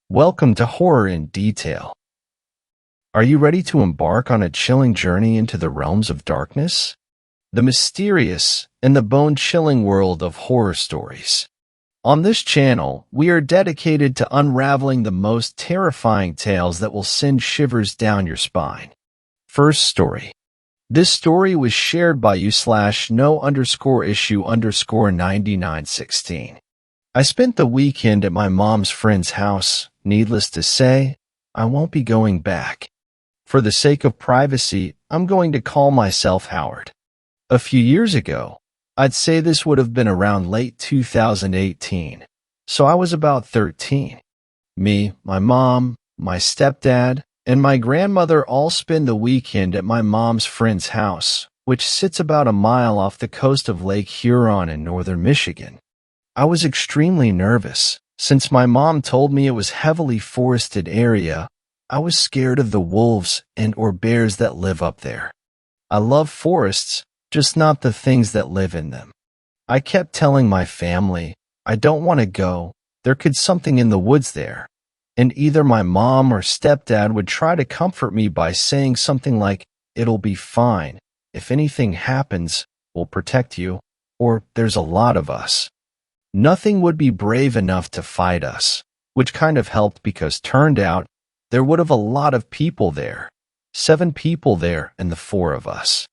Welcome to Horror in Detail. Are you ready to embark on a chilling journey into the realms of darkness, the mysterious, and the bone-chilling world of horror stories? On this channel, we are dedicated to unraveling the most terrifying tales that will send shivers down your spine. First story. This story was shared by you/no_issue_9916. I spent the weekend at my mom's friend's house. Needless to say, I won't be going back. For the sake of privacy, I'm going to call myself Howard. A few years ago, I'd say this would have been around late 2018, so I was about 13. Me, my mom, my stepdad, and my grandmother all spend the weekend at my mom's friend's house, which sits about a mile off the coast of Lake Huron in northern Michigan. I was extremely nervous. Since my mom told me it was heavily forested area, I was scared of the wolves and/or bears that live up there. I love forests, just not the things that live in them. I kept telling my family, I don't want to go, there could something in the woods there. And either my mom or stepdad would try to comfort me by saying something like, it'll be fine, if anything happens, we'll protect you, or there's a lot of us. Nothing would be brave enough to fight us, which kind of helped because turned out there would have a lot of people there. 7 people there and the 4 of us.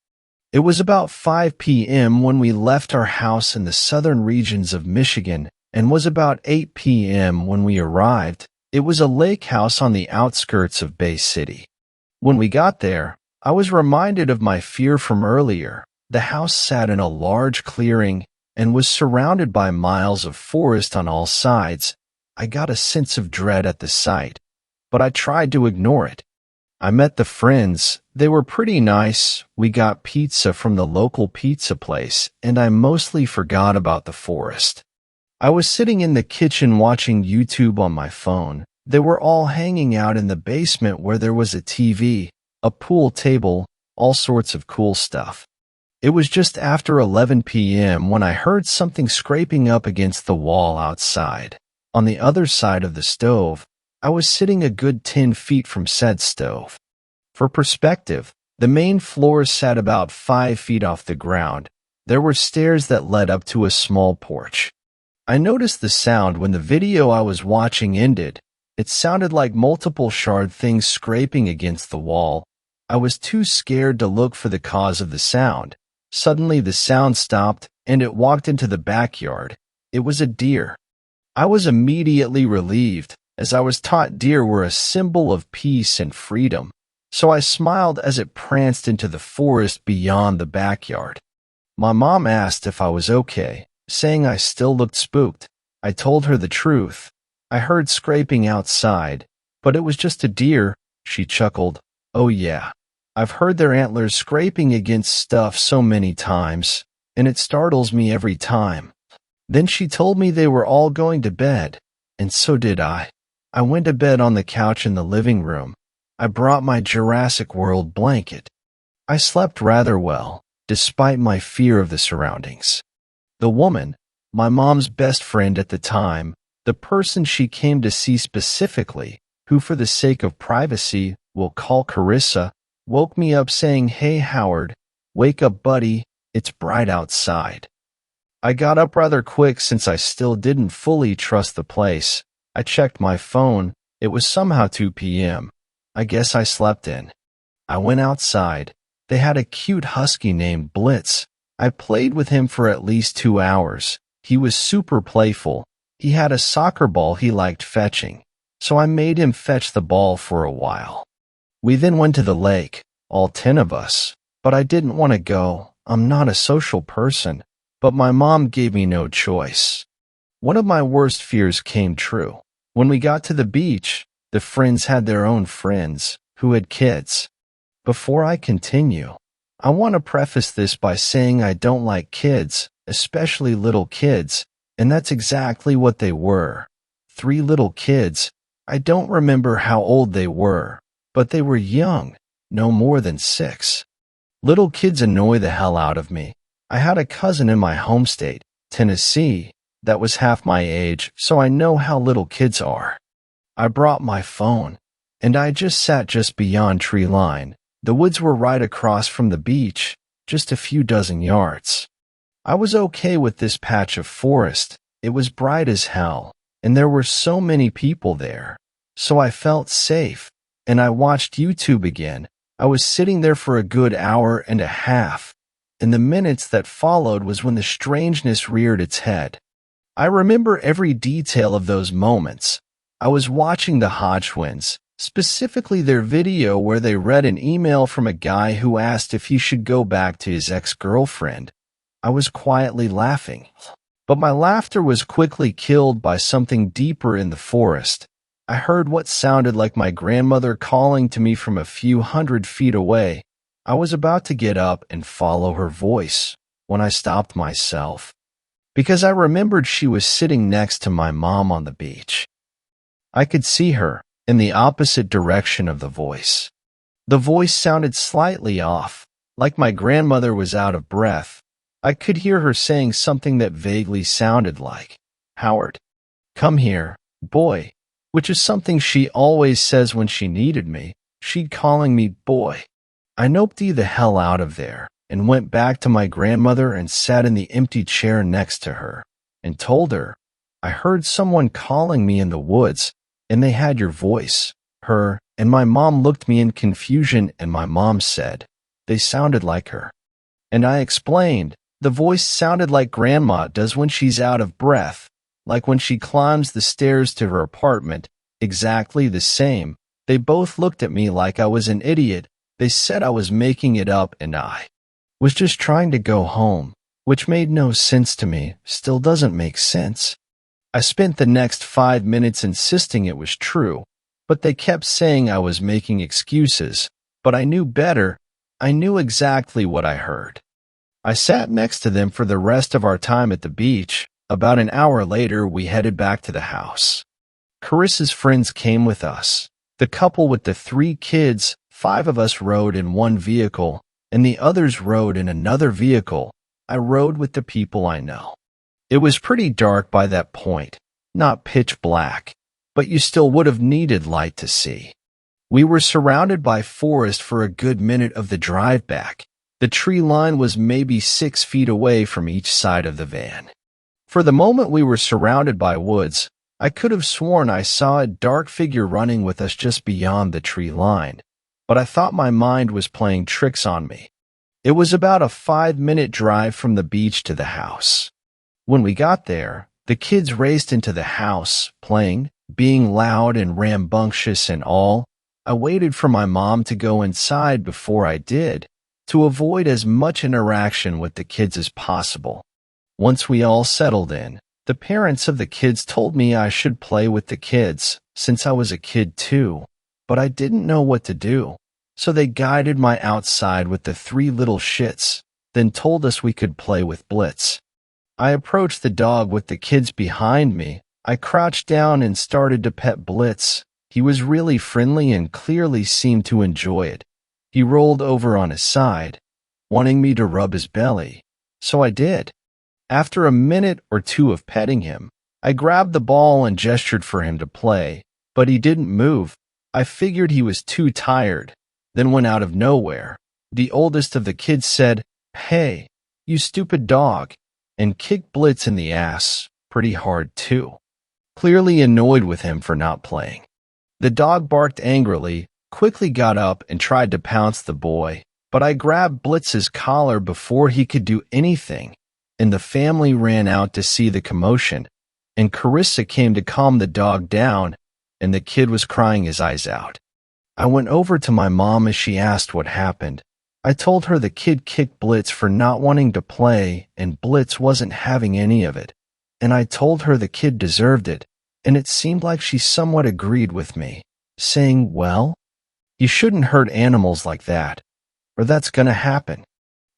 It was about 5 p.m. when we left our house in the southern regions of Michigan and was about 8 p.m. when we arrived. It was a lake house on the outskirts of Bay City. When we got there, I was reminded of my fear from earlier. The house sat in a large clearing and was surrounded by miles of forest on all sides. I got a sense of dread at the sight, but I tried to ignore it. I met the friends. They were pretty nice. We got pizza from the local pizza place, and I mostly forgot about the forest. I was sitting in the kitchen watching YouTube on my phone. They were all hanging out in the basement where there was a TV, a pool table, all sorts of cool stuff. It was just after 11 p.m. when I heard something scraping up against the wall outside. On the other side of the stove, I was sitting a good 10 feet from said stove. For perspective, the main floor sat about 5 feet off the ground. There were stairs that led up to a small porch. I noticed the sound when the video I was watching ended. It sounded like multiple shard things scraping against the wall. I was too scared to look for the cause of the sound. Suddenly the sound stopped, and it walked into the backyard. It was a deer. I was immediately relieved, as I was taught deer were a symbol of peace and freedom, so I smiled as it pranced into the forest beyond the backyard. My mom asked if I was okay, saying I still looked spooked. I told her the truth. I heard scraping outside, but it was just a deer. She chuckled. Oh yeah. I've heard their antlers scraping against stuff so many times, and it startles me every time. Then she told me they were all going to bed, and so did I. I went to bed on the couch in the living room. I brought my Jurassic World blanket. I slept rather well, despite my fear of the surroundings. The woman, my mom's best friend at the time, the person she came to see specifically, who for the sake of privacy we'll call Carissa, woke me up saying, "Hey Howard, wake up buddy, it's bright outside." I got up rather quick since I still didn't fully trust the place. I checked my phone. It was somehow 2 p.m. I guess I slept in. I went outside. They had a cute husky named Blitz. I played with him for at least 2 hours. He was super playful. He had a soccer ball he liked fetching, so I made him fetch the ball for a while. We then went to the lake, all 10 of us, but I didn't want to go. I'm not a social person, but my mom gave me no choice. One of my worst fears came true. When we got to the beach, the friends had their own friends, who had kids. Before I continue, I want to preface this by saying I don't like kids, especially little kids, and that's exactly what they were. 3 little kids. I don't remember how old they were, but they were young, no more than 6. Little kids annoy the hell out of me. I had a cousin in my home state, Tennessee, that was half my age, so I know how little kids are. I brought my phone, and I just sat just beyond tree line. The woods were right across from the beach, just a few dozen yards. I was okay with this patch of forest. It was bright as hell, and there were so many people there. So I felt safe, and I watched YouTube again. I was sitting there for a good hour and a half, and the minutes that followed was when the strangeness reared its head. I remember every detail of those moments. I was watching the Hodgwins, specifically their video where they read an email from a guy who asked if he should go back to his ex-girlfriend. I was quietly laughing, but my laughter was quickly killed by something deeper in the forest. I heard what sounded like my grandmother calling to me from a few hundred feet away. I was about to get up and follow her voice when I stopped myself, because I remembered she was sitting next to my mom on the beach. I could see her in the opposite direction of the voice. The voice sounded slightly off, like my grandmother was out of breath. I could hear her saying something that vaguely sounded like, "Howard, come here, boy," which is something she always says when she needed me. She'd calling me boy. I noped the hell out of there and went back to my grandmother and sat in the empty chair next to her and told her, "I heard someone calling me in the woods, and they had your voice." Her and my mom looked me in confusion, and my mom said, "They sounded like her." And I explained, "The voice sounded like Grandma does when she's out of breath, like when she climbs the stairs to her apartment, exactly the same." They both looked at me like I was an idiot. They said I was making it up and I was just trying to go home, which made no sense to me, still doesn't make sense. I spent the next 5 minutes insisting it was true, but they kept saying I was making excuses. But I knew better. I knew exactly what I heard. I sat next to them for the rest of our time at the beach. About an hour later, we headed back to the house. Carissa's friends came with us. The couple with the 3 kids, 5 of us rode in one vehicle, and the others rode in another vehicle. I rode with the people I know. It was pretty dark by that point, not pitch black, but you still would have needed light to see. We were surrounded by forest for a good minute of the drive back. The tree line was maybe 6 feet away from each side of the van. For the moment we were surrounded by woods, I could have sworn I saw a dark figure running with us just beyond the tree line, but I thought my mind was playing tricks on me. It was about a 5-minute drive from the beach to the house. When we got there, the kids raced into the house, playing, being loud and rambunctious and all. I waited for my mom to go inside before I did, to avoid as much interaction with the kids as possible. Once we all settled in, the parents of the kids told me I should play with the kids, since I was a kid too, but I didn't know what to do. So they guided my outside with the 3 little shits, then told us we could play with Blitz. I approached the dog with the kids behind me. I crouched down and started to pet Blitz. He was really friendly and clearly seemed to enjoy it. He rolled over on his side, wanting me to rub his belly, so I did. After a minute or 2 of petting him, I grabbed the ball and gestured for him to play, but he didn't move. I figured he was too tired. Then went out of nowhere. The oldest of the kids said, "Hey, you stupid dog," and kicked Blitz in the ass, pretty hard too, clearly annoyed with him for not playing. The dog barked angrily, quickly got up and tried to pounce the boy, but I grabbed Blitz's collar before he could do anything, and the family ran out to see the commotion, and Carissa came to calm the dog down, and the kid was crying his eyes out. I went over to my mom as she asked what happened. I told her the kid kicked Blitz for not wanting to play, and Blitz wasn't having any of it, and I told her the kid deserved it, and it seemed like she somewhat agreed with me, saying, "Well, you shouldn't hurt animals like that, or that's gonna happen."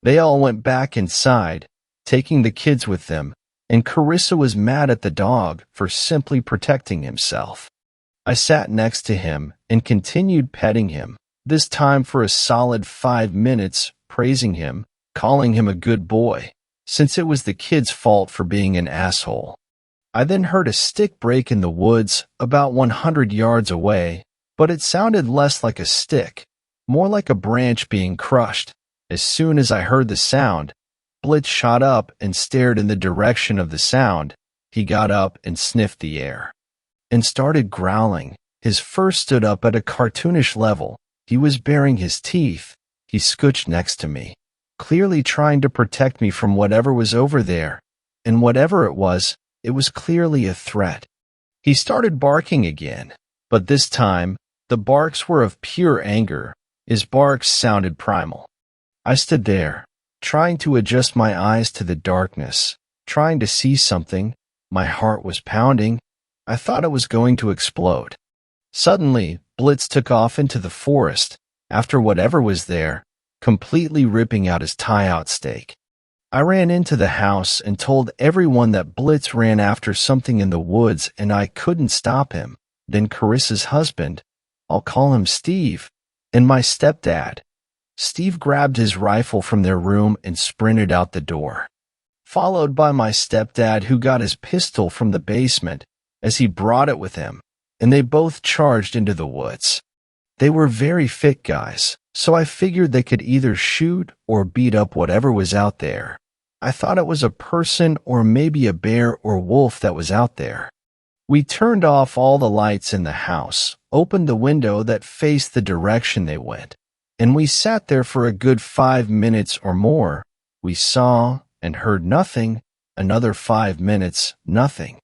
They all went back inside, taking the kids with them, and Carissa was mad at the dog for simply protecting himself. I sat next to him and continued petting him, this time for a solid 5 minutes, praising him, calling him a good boy, since it was the kid's fault for being an asshole. I then heard a stick break in the woods about 100 yards away, but it sounded less like a stick, more like a branch being crushed. As soon as I heard the sound, Blitz shot up and stared in the direction of the sound. He got up and sniffed the air and started growling. His fur stood up at a cartoonish level. He was baring his teeth. He scooched next to me, clearly trying to protect me from whatever was over there. And whatever it was clearly a threat. He started barking again, but this time, the barks were of pure anger. His barks sounded primal. I stood there, trying to adjust my eyes to the darkness, trying to see something. My heart was pounding. I thought it was going to explode. Suddenly, Blitz took off into the forest, after whatever was there, completely ripping out his tie-out stake. I ran into the house and told everyone that Blitz ran after something in the woods and I couldn't stop him. Then Carissa's husband, I'll call him Steve, and my stepdad. Steve grabbed his rifle from their room and sprinted out the door, followed by my stepdad, who got his pistol from the basement as he brought it with him, and they both charged into the woods. They were very fit guys, so I figured they could either shoot or beat up whatever was out there. I thought it was a person or maybe a bear or wolf that was out there. We turned off all the lights in the house, opened the window that faced the direction they went, and we sat there for a good 5 minutes or more. We saw and heard nothing. Another 5 minutes, nothing.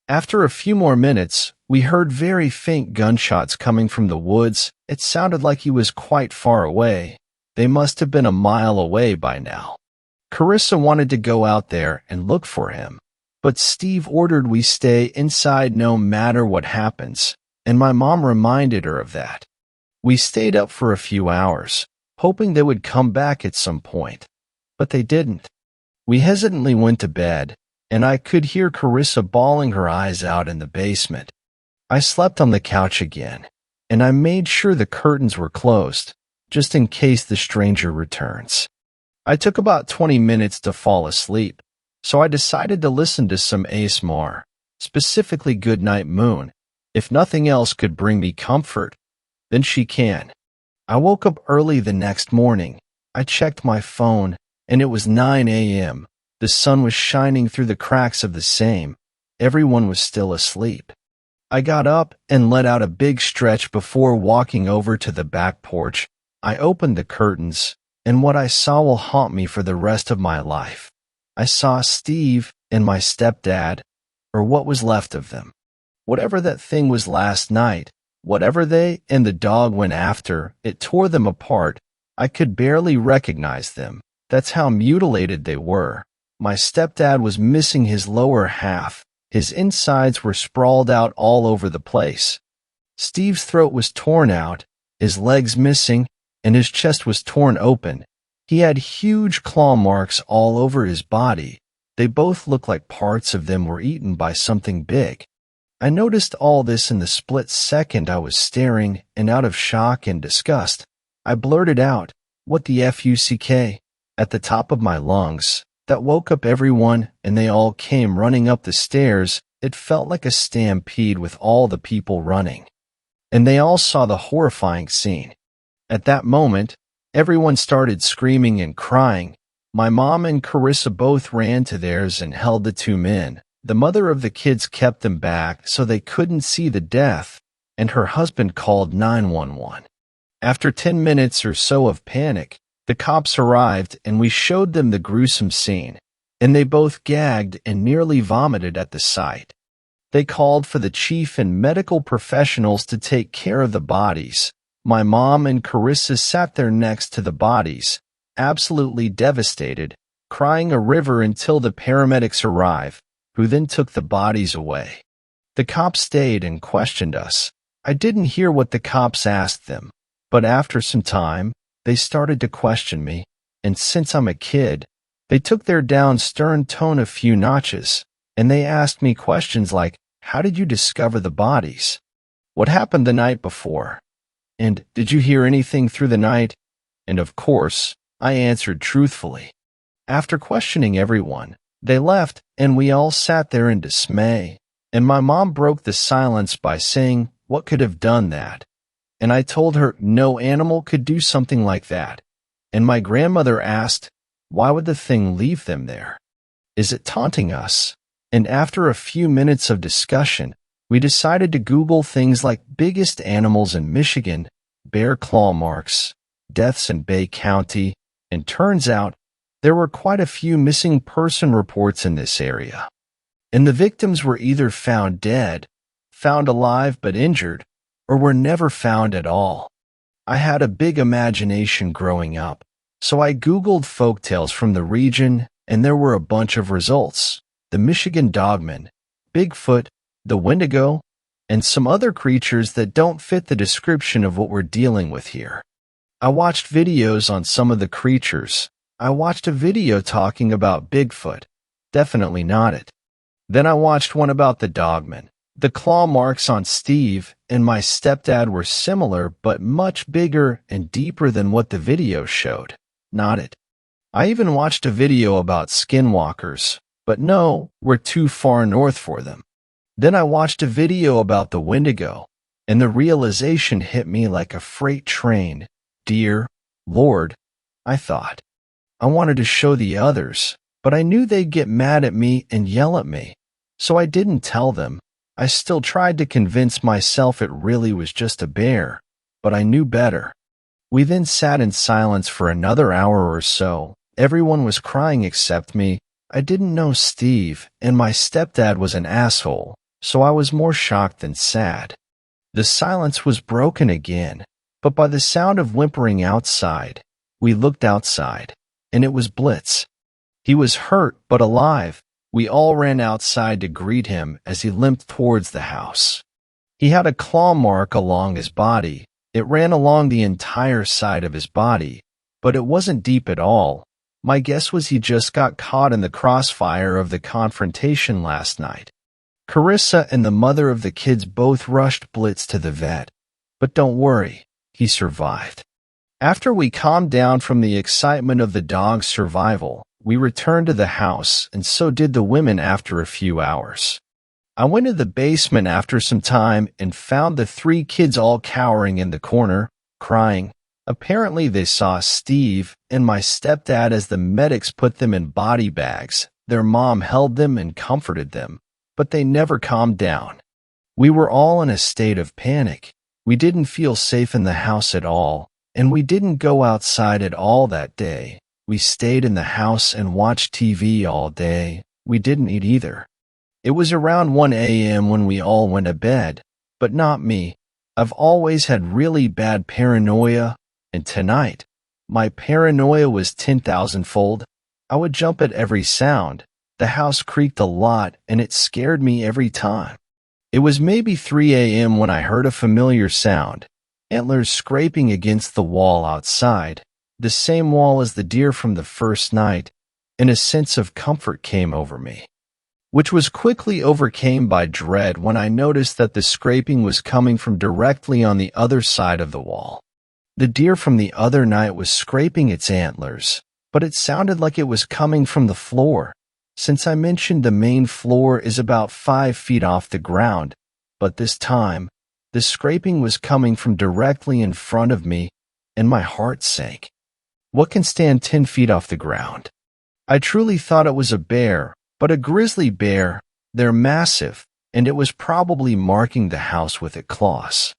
After a few more minutes, we heard very faint gunshots coming from the woods. It sounded like he was quite far away. They must have been a mile away by now. Carissa wanted to go out there and look for him, but Steve ordered we stay inside no matter what happens, and my mom reminded her of that. We stayed up for a few hours, hoping they would come back at some point, but they didn't. We hesitantly went to bed, and I could hear Carissa bawling her eyes out in the basement. I slept on the couch again, and I made sure the curtains were closed, just in case the stranger returns. I took about 20 minutes to fall asleep, so I decided to listen to some ASMR, specifically Goodnight Moon. If nothing else could bring me comfort, then she can. I woke up early the next morning. I checked my phone, and it was 9 a.m. The sun was shining through the cracks of the same. Everyone was still asleep. I got up and let out a big stretch before walking over to the back porch. I opened the curtains, and what I saw will haunt me for the rest of my life. I saw Steve and my stepdad, or what was left of them. Whatever that thing was last night, whatever they and the dog went after, it tore them apart. I could barely recognize them. That's how mutilated they were. My stepdad was missing his lower half. His insides were sprawled out all over the place. Steve's throat was torn out, his legs missing, and his chest was torn open. He had huge claw marks all over his body. They both looked like parts of them were eaten by something big. I noticed all this in the split second I was staring, and out of shock and disgust, I blurted out, "What the fuck?" at the top of my lungs. That woke up everyone, and they all came running up the stairs. It felt like a stampede with all the people running, and they all saw the horrifying scene. At that moment, everyone started screaming and crying. My mom and Carissa both ran to theirs and held the two men. The mother of the kids kept them back so they couldn't see the death, and her husband called 911. After 10 minutes or so of panic, the cops arrived and we showed them the gruesome scene, and they both gagged and nearly vomited at the sight. They called for the chief and medical professionals to take care of the bodies. My mom and Carissa sat there next to the bodies, absolutely devastated, crying a river until the paramedics arrived, who then took the bodies away. The cops stayed and questioned us. I didn't hear what the cops asked them, but after some time, they started to question me, and since I'm a kid, they took their down stern tone a few notches, and they asked me questions like, "How did you discover the bodies? What happened the night before? And did you hear anything through the night?" And of course, I answered truthfully. After questioning everyone, They left, and we all sat there in dismay. And my mom broke the silence by saying, "What could have done that?" And I told her no animal could do something like that. And my grandmother asked, "Why would the thing leave them there? Is it taunting us?" And after a few minutes of discussion, we decided to Google things like biggest animals in Michigan, bear claw marks, deaths in Bay County, and turns out there were quite a few missing person reports in this area. And the victims were either found dead, found alive but injured, or were never found at all. I had a big imagination growing up, so I Googled folktales from the region, and there were a bunch of results. The Michigan Dogman, Bigfoot, the Wendigo, and some other creatures that don't fit the description of what we're dealing with here. I watched videos on some of the creatures. I watched a video talking about Bigfoot. Definitely not it. Then I watched one about the Dogman. The claw marks on Steve and my stepdad were similar but much bigger and deeper than what the video showed. Not it. I even watched a video about skinwalkers, but no, we're too far north for them. Then I watched a video about the Wendigo, and the realization hit me like a freight train. Dear Lord, I thought. I wanted to show the others, but I knew they'd get mad at me and yell at me, so I didn't tell them. I still tried to convince myself it really was just a bear, but I knew better. We then sat in silence for another hour or so. Everyone was crying except me. I didn't know Steve, and my stepdad was an asshole, so I was more shocked than sad. The silence was broken again, but by the sound of whimpering outside. We looked outside, and it was Blitz. He was hurt but alive. We all ran outside to greet him as he limped towards the house. He had a claw mark along his body. It ran along the entire side of his body, but it wasn't deep at all. My guess was he just got caught in the crossfire of the confrontation last night. Carissa and the mother of the kids both rushed Blitz to the vet. But don't worry, he survived. After we calmed down from the excitement of the dog's survival, we returned to the house, and so did the women after a few hours. I went to the basement after some time and found the 3 kids all cowering in the corner, crying. Apparently they saw Steve and my stepdad as the medics put them in body bags. Their mom held them and comforted them, but they never calmed down. We were all in a state of panic. We didn't feel safe in the house at all, and we didn't go outside at all that day. We stayed in the house and watched TV all day. We didn't eat either. It was around 1 a.m. when we all went to bed, but not me. I've always had really bad paranoia, and tonight, my paranoia was 10,000-fold. I would jump at every sound. The house creaked a lot, and it scared me every time. It was maybe 3 a.m. when I heard a familiar sound, antlers scraping against the wall outside. The same wall as the deer from the first night, and a sense of comfort came over me, which was quickly overcome by dread when I noticed that the scraping was coming from directly on the other side of the wall. The deer from the other night was scraping its antlers, but it sounded like it was coming from the floor. Since I mentioned the main floor is about 5 feet off the ground, but this time, the scraping was coming from directly in front of me, and my heart sank. What can stand 10 feet off the ground? I truly thought it was a bear, but a grizzly bear. They're massive, and it was probably marking the house with its claws.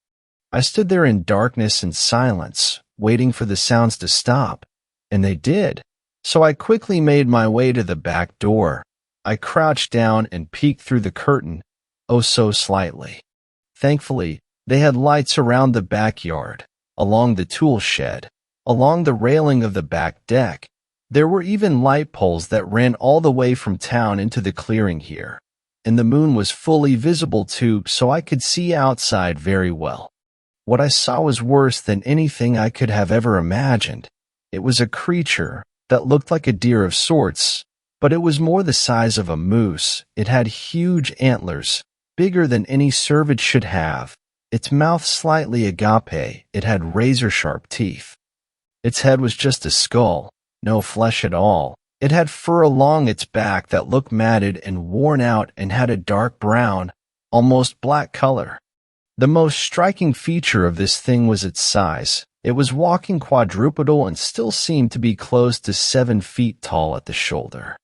I stood there in darkness and silence, waiting for the sounds to stop, and they did. So I quickly made my way to the back door. I crouched down and peeked through the curtain, oh so slightly. Thankfully, they had lights around the backyard, along the tool shed, along the railing of the back deck. There were even light poles that ran all the way from town into the clearing here, and the moon was fully visible too, so I could see outside very well. What I saw was worse than anything I could have ever imagined. It was a creature that looked like a deer of sorts, but it was more the size of a moose. It had huge antlers, bigger than any cervid should have. Its mouth slightly agape. It had razor-sharp teeth. Its head was just a skull, no flesh at all. It had fur along its back that looked matted and worn out and had a dark brown, almost black color. The most striking feature of this thing was its size. It was walking quadrupedal and still seemed to be close to 7 feet tall at the shoulder.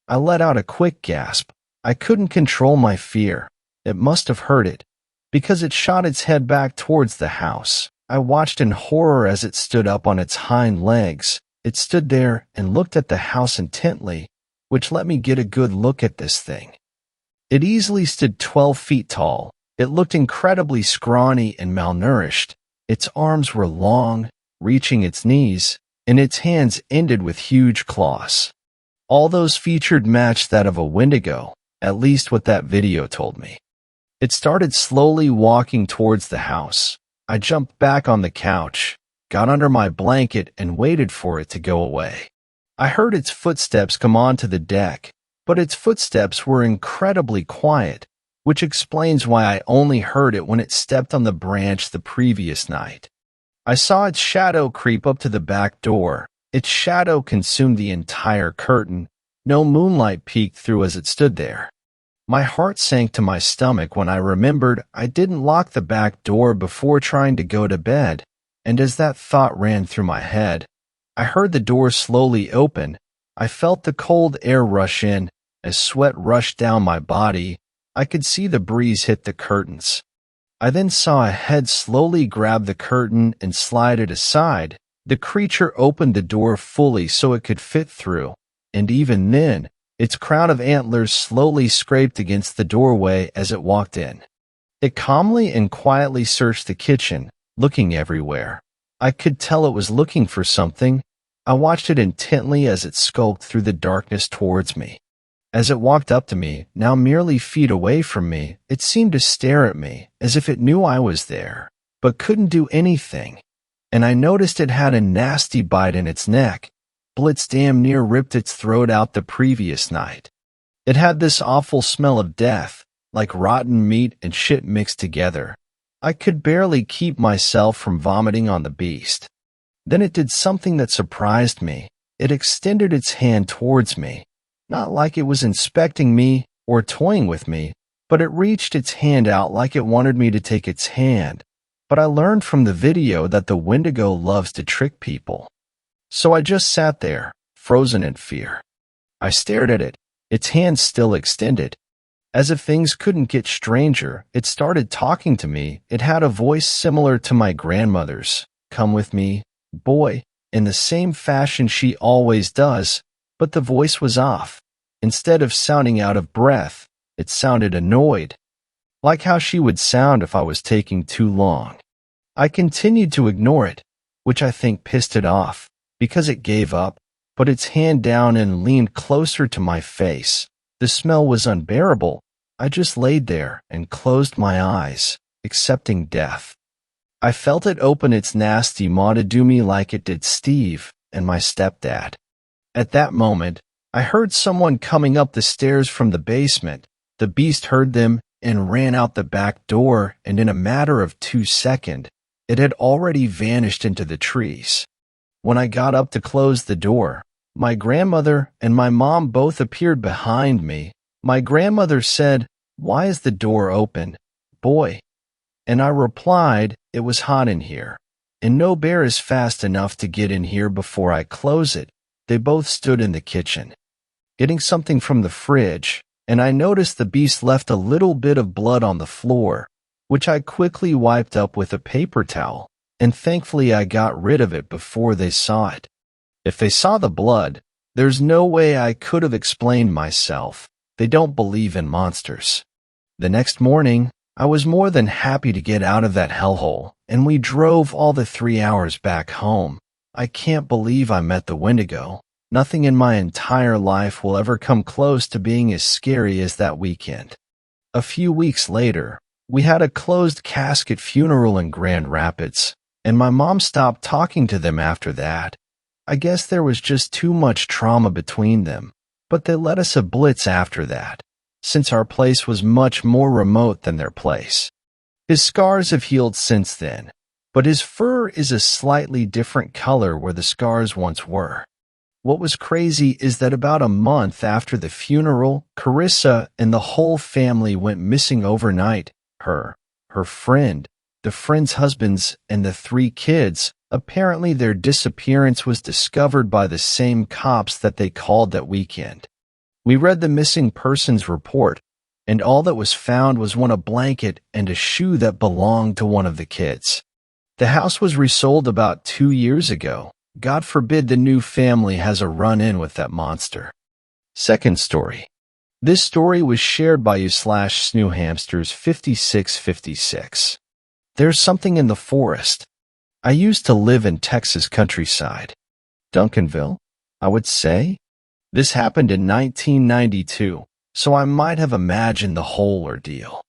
I let out a quick gasp. I couldn't control my fear. It must have hurt it, because it shot its head back towards the house. I watched in horror as it stood up on its hind legs. It stood there and looked at the house intently, which let me get a good look at this thing. It easily stood 12 feet tall. It looked incredibly scrawny and malnourished. Its arms were long, reaching its knees, and its hands ended with huge claws. All those featured matched that of a Wendigo, at least what that video told me. It started slowly walking towards the house. I jumped back on the couch, got under my blanket, and waited for it to go away. I heard its footsteps come onto the deck, but its footsteps were incredibly quiet, which explains why I only heard it when it stepped on the branch the previous night. I saw its shadow creep up to the back door. Its shadow consumed the entire curtain. No moonlight peeked through as it stood there. My heart sank to my stomach when I remembered I didn't lock the back door before trying to go to bed, and as that thought ran through my head, I heard the door slowly open. I felt the cold air rush in. As sweat rushed down my body, I could see the breeze hit the curtains. I then saw a head slowly grab the curtain and slide it aside. The creature opened the door fully so it could fit through, and even then, its crown of antlers slowly scraped against the doorway as it walked in. It calmly and quietly searched the kitchen, looking everywhere. I could tell it was looking for something. I watched it intently as it skulked through the darkness towards me. As it walked up to me, now merely feet away from me, it seemed to stare at me as if it knew I was there, but couldn't do anything. And I noticed it had a nasty bite in its neck. Blitz damn near ripped its throat out the previous night. It had this awful smell of death, like rotten meat and shit mixed together. I could barely keep myself from vomiting on the beast. Then it did something that surprised me. It extended its hand towards me, not like it was inspecting me or toying with me, but it reached its hand out like it wanted me to take its hand. But I learned from the video that the Wendigo loves to trick people. So I just sat there, frozen in fear. I stared at it, its hand still extended. As if things couldn't get stranger, it started talking to me. It had a voice similar to my grandmother's. "Come with me, boy," in the same fashion she always does, but the voice was off. Instead of sounding out of breath, it sounded annoyed, like how she would sound if I was taking too long. I continued to ignore it, which I think pissed it off, because it gave up, put its hand down and leaned closer to my face. The smell was unbearable. I just laid there and closed my eyes, accepting death. I felt it open its nasty maw to do me like it did Steve and my stepdad. At that moment, I heard someone coming up the stairs from the basement. The beast heard them and ran out the back door, and in a matter of 2 seconds, it had already vanished into the trees. When I got up to close the door, my grandmother and my mom both appeared behind me. My grandmother said, "Why is the door open, boy?" And I replied, "It was hot in here, and no bear is fast enough to get in here before I close it." They both stood in the kitchen, getting something from the fridge, and I noticed the beast left a little bit of blood on the floor, which I quickly wiped up with a paper towel, and thankfully I got rid of it before they saw it. If they saw the blood, there's no way I could have explained myself. They don't believe in monsters. The next morning, I was more than happy to get out of that hellhole, and we drove all the 3 hours back home. I can't believe I met the Wendigo. Nothing in my entire life will ever come close to being as scary as that weekend. A few weeks later, we had a closed casket funeral in Grand Rapids, and my mom stopped talking to them after that. I guess there was just too much trauma between them, but they let us a blitz after that, since our place was much more remote than their place. His scars have healed since then, but his fur is a slightly different color where the scars once were. What was crazy is that about a month after the funeral, Carissa and the whole family went missing overnight. Her friend, the friend's husbands, and the three kids. Apparently their disappearance was discovered by the same cops that they called that weekend. We read the missing persons report, and all that was found was a blanket and a shoe that belonged to one of the kids. The house was resold about 2 years ago. God forbid the new family has a run-in with that monster. Second story. This story was shared by you/SnooHamsters5656. There's something in the forest. I used to live in Texas countryside. Duncanville, I would say. This happened in 1992, so I might have imagined the whole ordeal.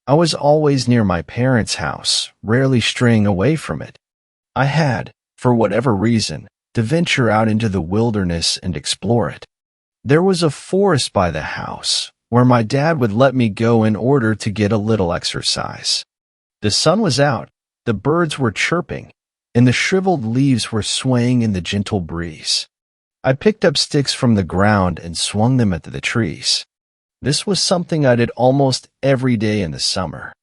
I was always near my parents' house, rarely straying away from it. I had, for whatever reason, to venture out into the wilderness and explore it. There was a forest by the house, where my dad would let me go in order to get a little exercise. The sun was out, the birds were chirping, and the shriveled leaves were swaying in the gentle breeze. I picked up sticks from the ground and swung them at the trees. This was something I did almost every day in the summer.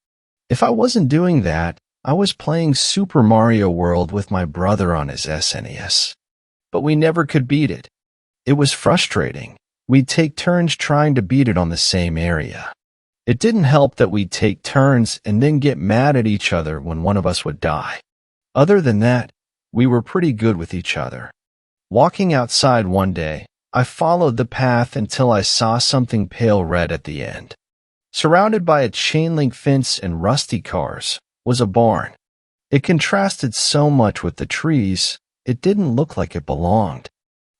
If I wasn't doing that, I was playing Super Mario World with my brother on his SNES. But we never could beat it. It was frustrating. We'd take turns trying to beat it on the same area. It didn't help that we'd take turns and then get mad at each other when one of us would die. Other than that, we were pretty good with each other. Walking outside one day, I followed the path until I saw something pale red at the end. Surrounded by a chain-link fence and rusty cars was a barn. It contrasted so much with the trees, it didn't look like it belonged.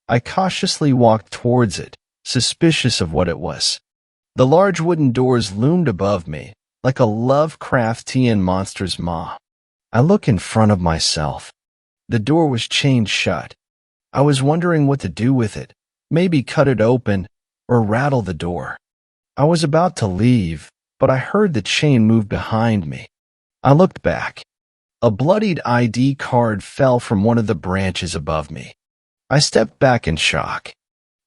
I cautiously walked towards it, suspicious of what it was. The large wooden doors loomed above me, like a Lovecraftian monster's maw. I look in front of myself. The door was chained shut. I was wondering what to do with it, maybe cut it open or rattle the door. I was about to leave, but I heard the chain move behind me. I looked back. A bloodied ID card fell from one of the branches above me. I stepped back in shock.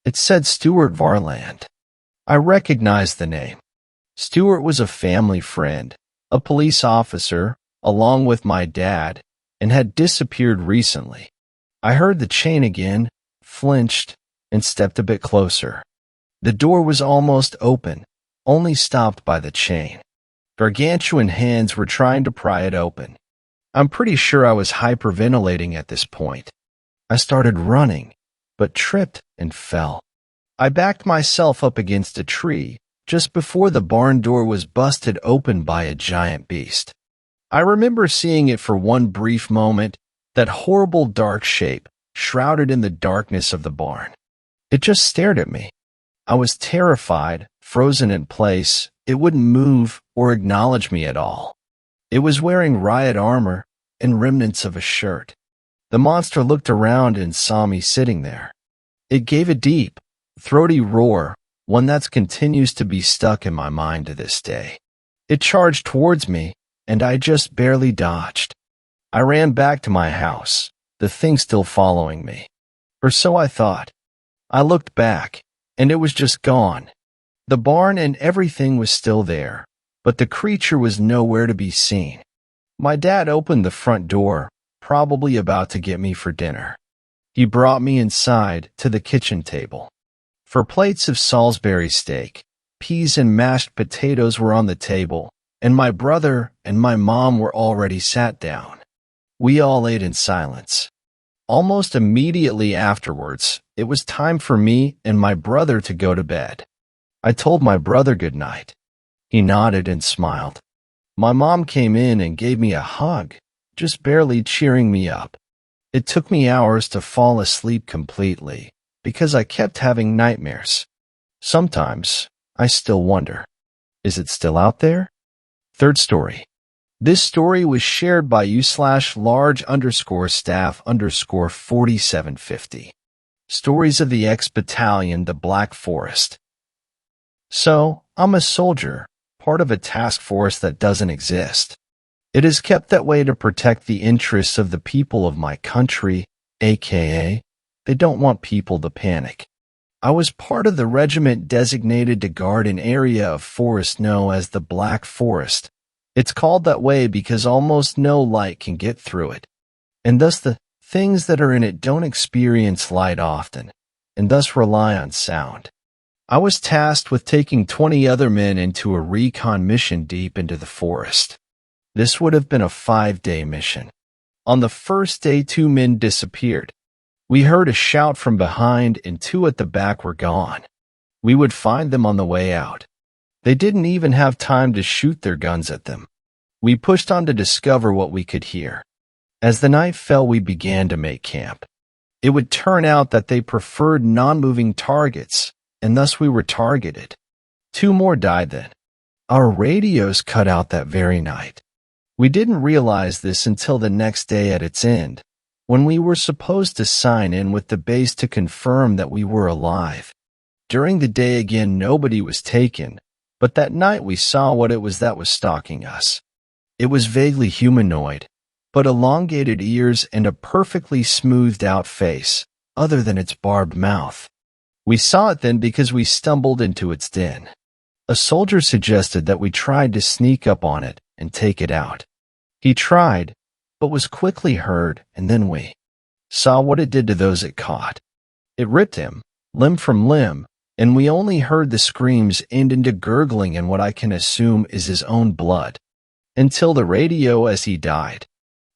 It said Stuart Varland. I recognized the name. Stuart was a family friend, a police officer, along with my dad, and had disappeared recently. I heard the chain again, flinched, and stepped a bit closer. The door was almost open, only stopped by the chain. Gargantuan hands were trying to pry it open. I'm pretty sure I was hyperventilating at this point. I started running, but tripped and fell. I backed myself up against a tree just before the barn door was busted open by a giant beast. I remember seeing it for one brief moment, that horrible dark shape, shrouded in the darkness of the barn. It just stared at me. I was terrified, frozen in place. It wouldn't move or acknowledge me at all. It was wearing riot armor and remnants of a shirt. The monster looked around and saw me sitting there. It gave a deep, throaty roar, one that continues to be stuck in my mind to this day. It charged towards me, and I just barely dodged. I ran back to my house, the thing still following me. Or so I thought. I looked back, and it was just gone. The barn and everything was still there, but the creature was nowhere to be seen. My dad opened the front door, probably about to get me for dinner. He brought me inside to the kitchen table. 4 plates of Salisbury steak, peas and mashed potatoes were on the table, and my brother and my mom were already sat down. We all ate in silence. Almost immediately afterwards, it was time for me and my brother to go to bed. I told my brother good night. He nodded and smiled. My mom came in and gave me a hug, just barely cheering me up. It took me hours to fall asleep completely, because I kept having nightmares. Sometimes, I still wonder, is it still out there? Third story. This story was shared by you/large_staff_4750. Stories of the X-Battalion, the Black Forest. So, I'm a soldier, part of a task force that doesn't exist. It is kept that way to protect the interests of the people of my country, aka They don't want people to panic. I was part of the regiment designated to guard an area of forest known as the Black Forest. It's called that way because almost no light can get through it, and thus the things that are in it don't experience light often, and thus rely on sound. I was tasked with taking 20 other men into a recon mission deep into the forest. This would have been a 5-day mission. On the first day, 2 men disappeared. We heard a shout from behind and 2 at the back were gone. We would find them on the way out. They didn't even have time to shoot their guns at them. We pushed on to discover what we could hear. As the night fell, we began to make camp. It would turn out that they preferred non-moving targets, and thus we were targeted. 2 more died then. Our radios cut out that very night. We didn't realize this until the next day at its end, when we were supposed to sign in with the base to confirm that we were alive. During the day again, nobody was taken, but that night we saw what it was that was stalking us. It was vaguely humanoid, but elongated ears and a perfectly smoothed out face, other than its barbed mouth. We saw it then because we stumbled into its den. A soldier suggested that we tried to sneak up on it and take it out. He tried, but was quickly heard, and then we saw what it did to those it caught. It ripped him, limb from limb, and we only heard the screams end into gurgling in what I can assume is his own blood, until the radio as he died.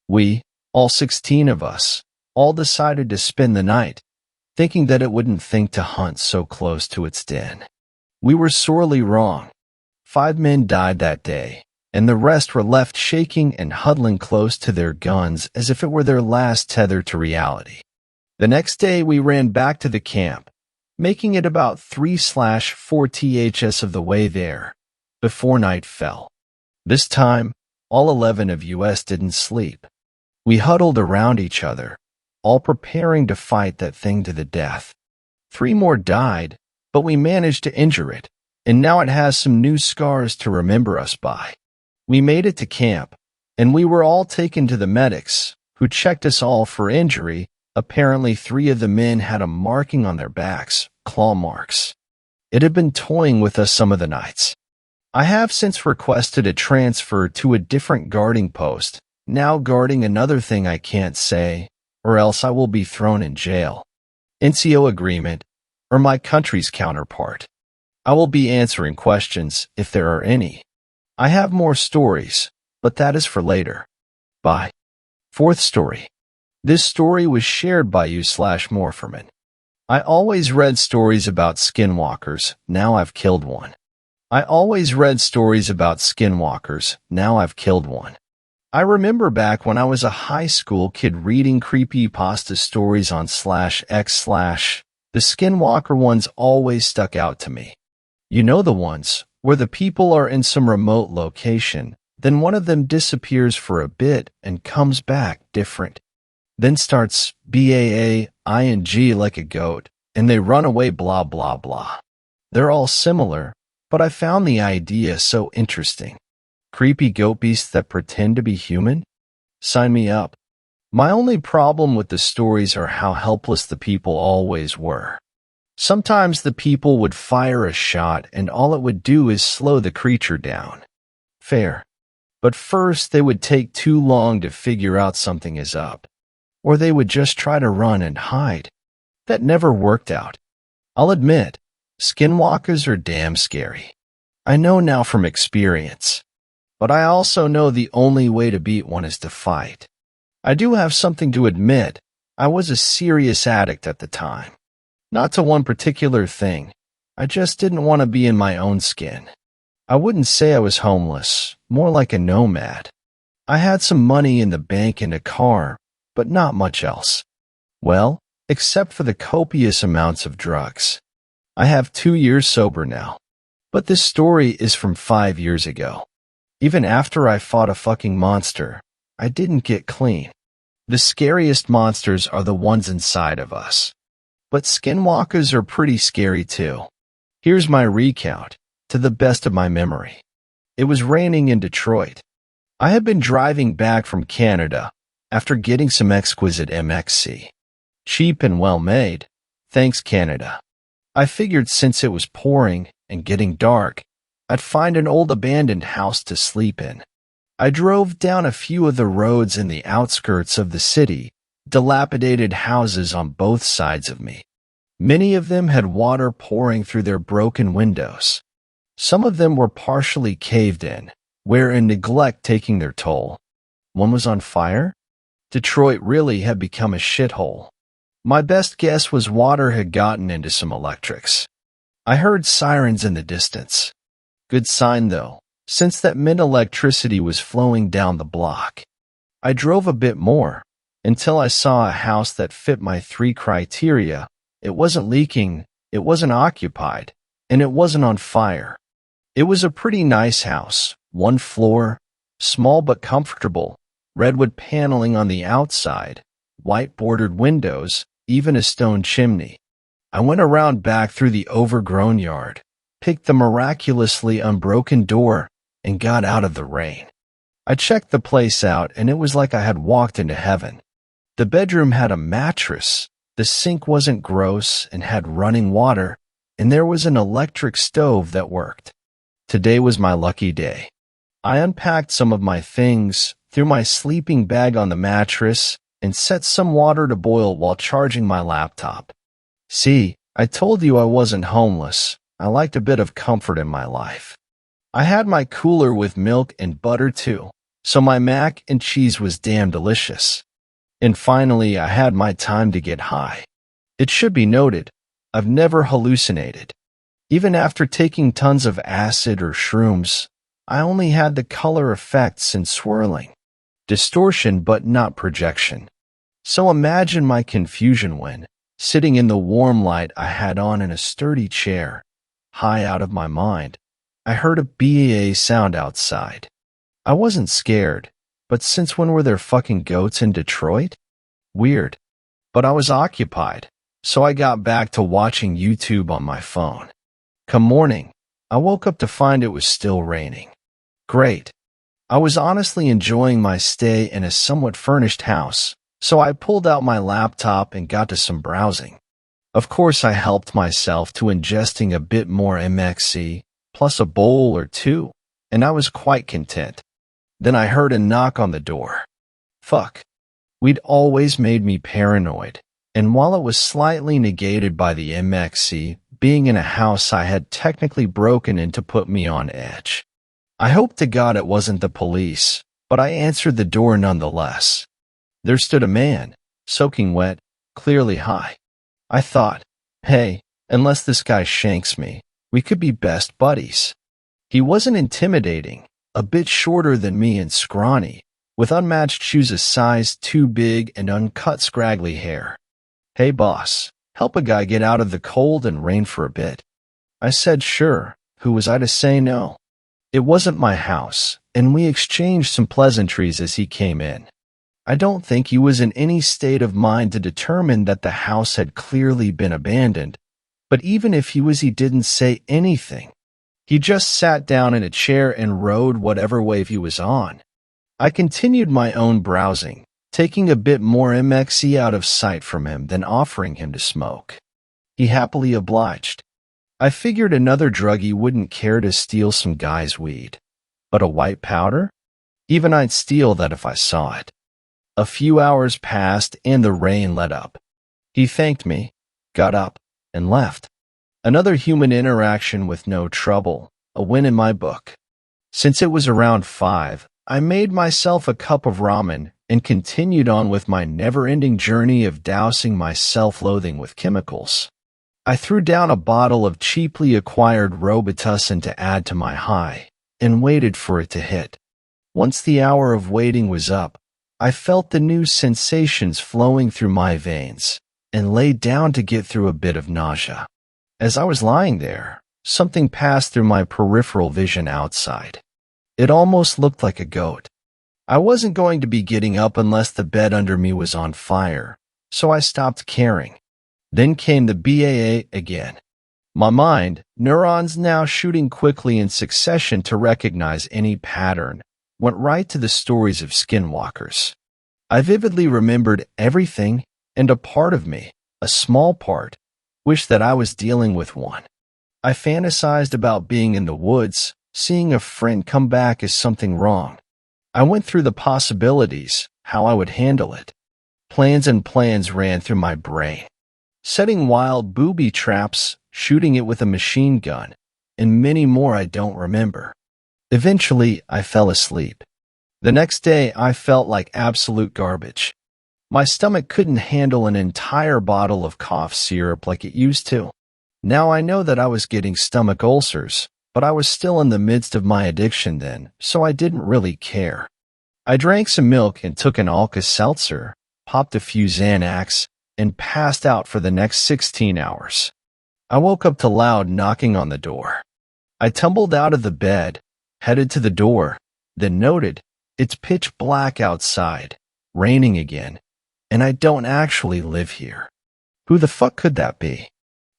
We, all 16 of us, all decided to spend the night, thinking that it wouldn't think to hunt so close to its den. We were sorely wrong. 5 men died that day, and the rest were left shaking and huddling close to their guns as if it were their last tether to reality. The next day we ran back to the camp, making it about 3/4 ths of the way there, before night fell. This time, all 11 of us didn't sleep. We huddled around each other, all preparing to fight that thing to the death. 3 more died, but we managed to injure it, and now it has some new scars to remember us by. We made it to camp, and we were all taken to the medics, who checked us all for injury. Apparently 3 of the men had a marking on their backs, claw marks. It had been toying with us some of the nights. I have since requested a transfer to a different guarding post, now guarding another thing I can't say, or else I will be thrown in jail. NCO agreement, or my country's counterpart. I will be answering questions, if there are any. I have more stories, but that is for later. Bye. 4th story. This story was shared by you/Morpherman. I always read stories about skinwalkers, now I've killed one. I always read stories about skinwalkers, now I've killed one. I remember back when I was a high school kid reading creepypasta stories on /x/. The skinwalker ones always stuck out to me. You know, the ones where the people are in some remote location, then one of them disappears for a bit and comes back different. Then starts BAAING like a goat, and they run away blah blah blah. They're all similar, but I found the idea so interesting. Creepy goat beasts that pretend to be human? Sign me up. My only problem with the stories are how helpless the people always were. Sometimes the people would fire a shot and all it would do is slow the creature down. Fair. But first they would take too long to figure out something is up. Or they would just try to run and hide. That never worked out. I'll admit, skinwalkers are damn scary. I know now from experience. But I also know the only way to beat one is to fight. I do have something to admit. I was a serious addict at the time. Not to one particular thing. I just didn't want to be in my own skin. I wouldn't say I was homeless, more like a nomad. I had some money in the bank and a car, but not much else. Well, except for the copious amounts of drugs. I have 2 years sober now. But this story is from 5 years ago. Even after I fought a fucking monster, I didn't get clean. The scariest monsters are the ones inside of us. But skinwalkers are pretty scary too. Here's my recount, to the best of my memory. It was raining in Detroit. I had been driving back from Canada after getting some exquisite MXC. Cheap and well made. Thanks, Canada. I figured since it was pouring and getting dark, I'd find an old abandoned house to sleep in. I drove down a few of the roads in the outskirts of the city, dilapidated houses on both sides of me. Many of them had water pouring through their broken windows. Some of them were partially caved in, wherein neglect taking their toll. One was on fire? Detroit really had become a shithole. My best guess was water had gotten into some electrics. I heard sirens in the distance. Good sign, though, since that meant electricity was flowing down the block. I drove a bit more, until I saw a house that fit my 3 criteria. It wasn't leaking, it wasn't occupied, and it wasn't on fire. It was a pretty nice house, 1 floor, small but comfortable, redwood paneling on the outside, white bordered windows, even a stone chimney. I went around back through the overgrown yard, picked the miraculously unbroken door, and got out of the rain. I checked the place out, and it was like I had walked into heaven. The bedroom had a mattress, the sink wasn't gross and had running water, and there was an electric stove that worked. Today was my lucky day. I unpacked some of my things, threw my sleeping bag on the mattress, and set some water to boil while charging my laptop. See, I told you I wasn't homeless. I liked a bit of comfort in my life. I had my cooler with milk and butter too, so my mac and cheese was damn delicious. And finally, I had my time to get high. It should be noted, I've never hallucinated. Even after taking tons of acid or shrooms, I only had the color effects and swirling. Distortion but not projection. So imagine my confusion when, sitting in the warm light I had on in a sturdy chair, high out of my mind, I heard a BAA sound outside. I wasn't scared, but since when were there fucking goats in Detroit? Weird. But I was occupied, so I got back to watching YouTube on my phone. Come morning, I woke up to find it was still raining. Great. I was honestly enjoying my stay in a somewhat furnished house, so I pulled out my laptop and got to some browsing. Of course, I helped myself to ingesting a bit more MXC, plus a bowl or two, and I was quite content. Then I heard a knock on the door. Fuck. We'd always made me paranoid, and while it was slightly negated by the MXC, being in a house I had technically broken in to put me on edge. I hoped to God it wasn't the police, but I answered the door nonetheless. There stood a man, soaking wet, clearly high. I thought, hey, unless this guy shanks me, we could be best buddies. He wasn't intimidating, a bit shorter than me and scrawny, with unmatched shoes a size too big and uncut scraggly hair. Hey boss, help a guy get out of the cold and rain for a bit. I said sure, who was I to say no? It wasn't my house, and we exchanged some pleasantries as he came in. I don't think he was in any state of mind to determine that the house had clearly been abandoned, but even if he was, he didn't say anything. He just sat down in a chair and rode whatever wave he was on. I continued my own browsing, taking a bit more MXE out of sight from him than offering him to smoke. He happily obliged. I figured another druggie wouldn't care to steal some guy's weed. But a white powder? Even I'd steal that if I saw it. A few hours passed and the rain let up. He thanked me, got up, and left. Another human interaction with no trouble, a win in my book. Since it was around 5, I made myself a cup of ramen and continued on with my never-ending journey of dousing my self-loathing with chemicals. I threw down a bottle of cheaply acquired Robitussin to add to my high, and waited for it to hit. Once the hour of waiting was up, I felt the new sensations flowing through my veins, and lay down to get through a bit of nausea. As I was lying there, something passed through my peripheral vision outside. It almost looked like a goat. I wasn't going to be getting up unless the bed under me was on fire, so I stopped caring. Then came the BAA again. My mind, neurons now shooting quickly in succession to recognize any pattern, went right to the stories of skinwalkers. I vividly remembered everything and a part of me, a small part, wished that I was dealing with one. I fantasized about being in the woods, seeing a friend come back as something wrong. I went through the possibilities, how I would handle it. Plans and plans ran through my brain. Setting wild booby traps, shooting it with a machine gun, and many more I don't remember. Eventually, I fell asleep. The next day, I felt like absolute garbage. My stomach couldn't handle an entire bottle of cough syrup like it used to. Now I know that I was getting stomach ulcers, but I was still in the midst of my addiction then, so I didn't really care. I drank some milk and took an Alka-Seltzer, popped a few Xanax, and passed out for the next 16 hours. I woke up to loud knocking on the door. I tumbled out of the bed, headed to the door, then noted, it's pitch black outside, raining again, and I don't actually live here. Who the fuck could that be?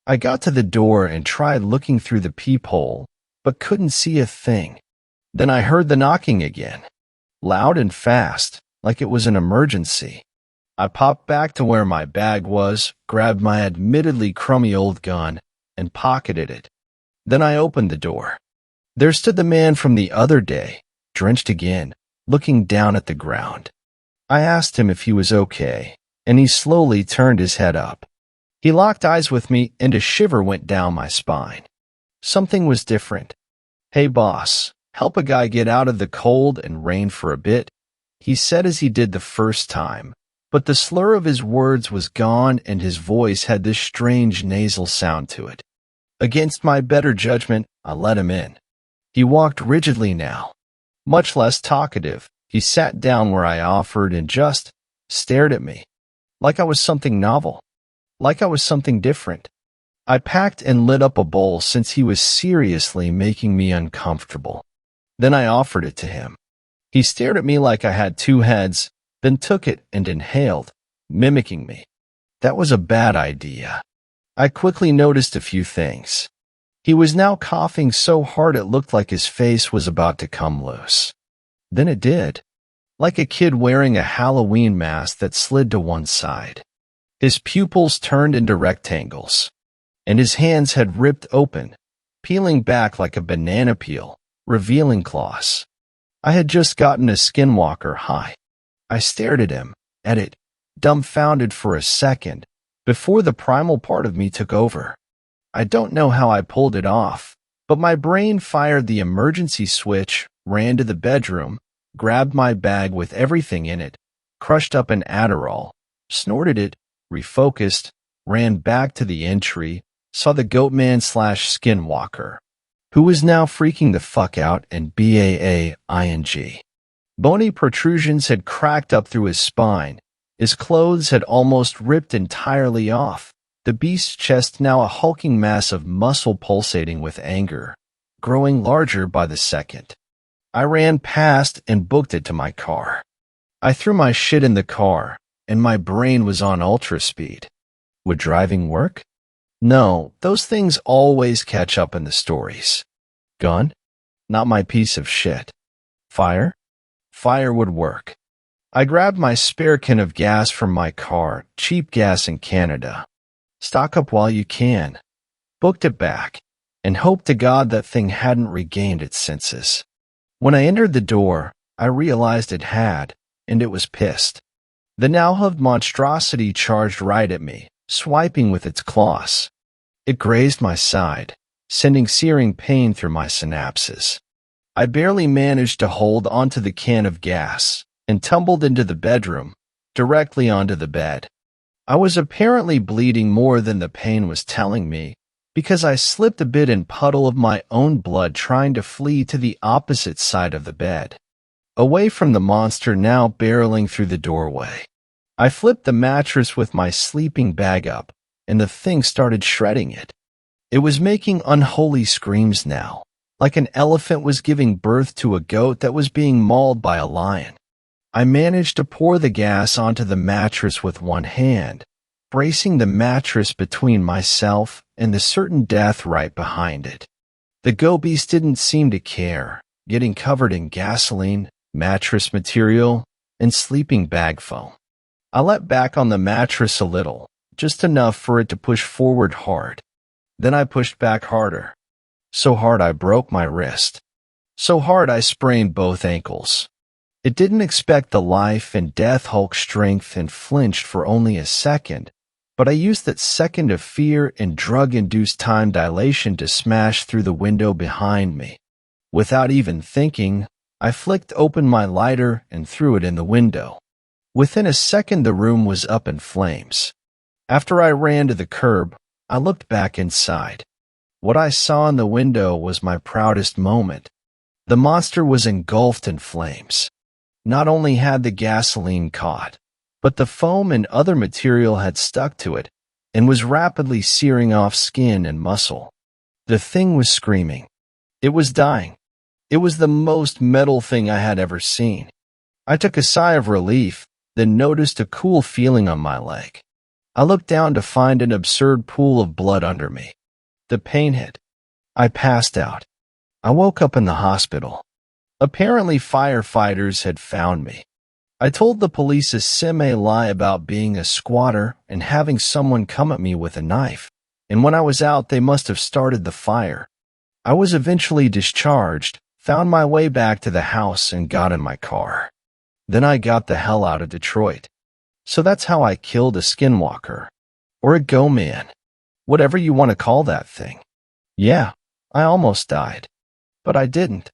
I got to the door and tried looking through the peephole, but couldn't see a thing. Then I heard the knocking again, loud and fast, like it was an emergency. I popped back to where my bag was, grabbed my admittedly crummy old gun, and pocketed it. Then I opened the door. There stood the man from the other day, drenched again, looking down at the ground. I asked him if he was okay, and he slowly turned his head up. He locked eyes with me, and a shiver went down my spine. Something was different. "Hey boss, help a guy get out of the cold and rain for a bit," he said as he did the first time, but the slur of his words was gone and his voice had this strange nasal sound to it. Against my better judgment, I let him in. He walked rigidly now, much less talkative. He sat down where I offered and just stared at me, like I was something novel, like I was something different. I packed and lit up a bowl since he was seriously making me uncomfortable. Then I offered it to him. He stared at me like I had two heads, then took it and inhaled, mimicking me. That was a bad idea. I quickly noticed a few things. He was now coughing so hard it looked like his face was about to come loose. Then it did, like a kid wearing a Halloween mask that slid to one side. His pupils turned into rectangles, and his hands had ripped open, peeling back like a banana peel, revealing claws. I had just gotten a skinwalker high. I stared at him, at it, dumbfounded for a second, before the primal part of me took over. I don't know how I pulled it off, but my brain fired the emergency switch, ran to the bedroom, grabbed my bag with everything in it, crushed up an Adderall, snorted it, refocused, ran back to the entry, saw the Goatman/Skinwalker, who was now freaking the fuck out, and BAAING. Bony protrusions had cracked up through his spine. His clothes had almost ripped entirely off. The beast's chest now a hulking mass of muscle pulsating with anger, growing larger by the second. I ran past and booked it to my car. I threw my shit in the car, and my brain was on ultra speed. Would driving work? No, those things always catch up in the stories. Gun? Not my piece of shit. Fire? Fire would work. I grabbed my spare can of gas from my car, cheap gas in Canada. Stock up while you can. Booked it back, and hoped to God that thing hadn't regained its senses. When I entered the door, I realized it had, and it was pissed. The now-hugged monstrosity charged right at me, swiping with its claws. It grazed my side, sending searing pain through my synapses. I barely managed to hold onto the can of gas and tumbled into the bedroom, directly onto the bed. I was apparently bleeding more than the pain was telling me, because I slipped a bit in puddle of my own blood trying to flee to the opposite side of the bed, away from the monster now barreling through the doorway. I flipped the mattress with my sleeping bag up, and the thing started shredding it. It was making unholy screams now, like an elephant was giving birth to a goat that was being mauled by a lion. I managed to pour the gas onto the mattress with one hand, bracing the mattress between myself and the certain death right behind it. The goat beast didn't seem to care, getting covered in gasoline, mattress material, and sleeping bag foam. I let back on the mattress a little, just enough for it to push forward hard. Then I pushed back harder. So hard I broke my wrist. So hard I sprained both ankles. It didn't expect the life and death Hulk strength and flinched for only a second, but I used that second of fear and drug-induced time dilation to smash through the window behind me. Without even thinking, I flicked open my lighter and threw it in the window. Within a second, the room was up in flames. After I ran to the curb, I looked back inside. What I saw in the window was my proudest moment. The monster was engulfed in flames. Not only had the gasoline caught, but the foam and other material had stuck to it and was rapidly searing off skin and muscle. The thing was screaming. It was dying. It was the most metal thing I had ever seen. I took a sigh of relief, then noticed a cool feeling on my leg. I looked down to find an absurd pool of blood under me. The pain hit. I passed out. I woke up in the hospital. Apparently, firefighters had found me. I told the police a semi-lie about being a squatter and having someone come at me with a knife, and when I was out, they must have started the fire. I was eventually discharged, found my way back to the house, and got in my car. Then I got the hell out of Detroit. So that's how I killed a skinwalker. Or a go-man. Whatever you want to call that thing. Yeah, I almost died. But I didn't.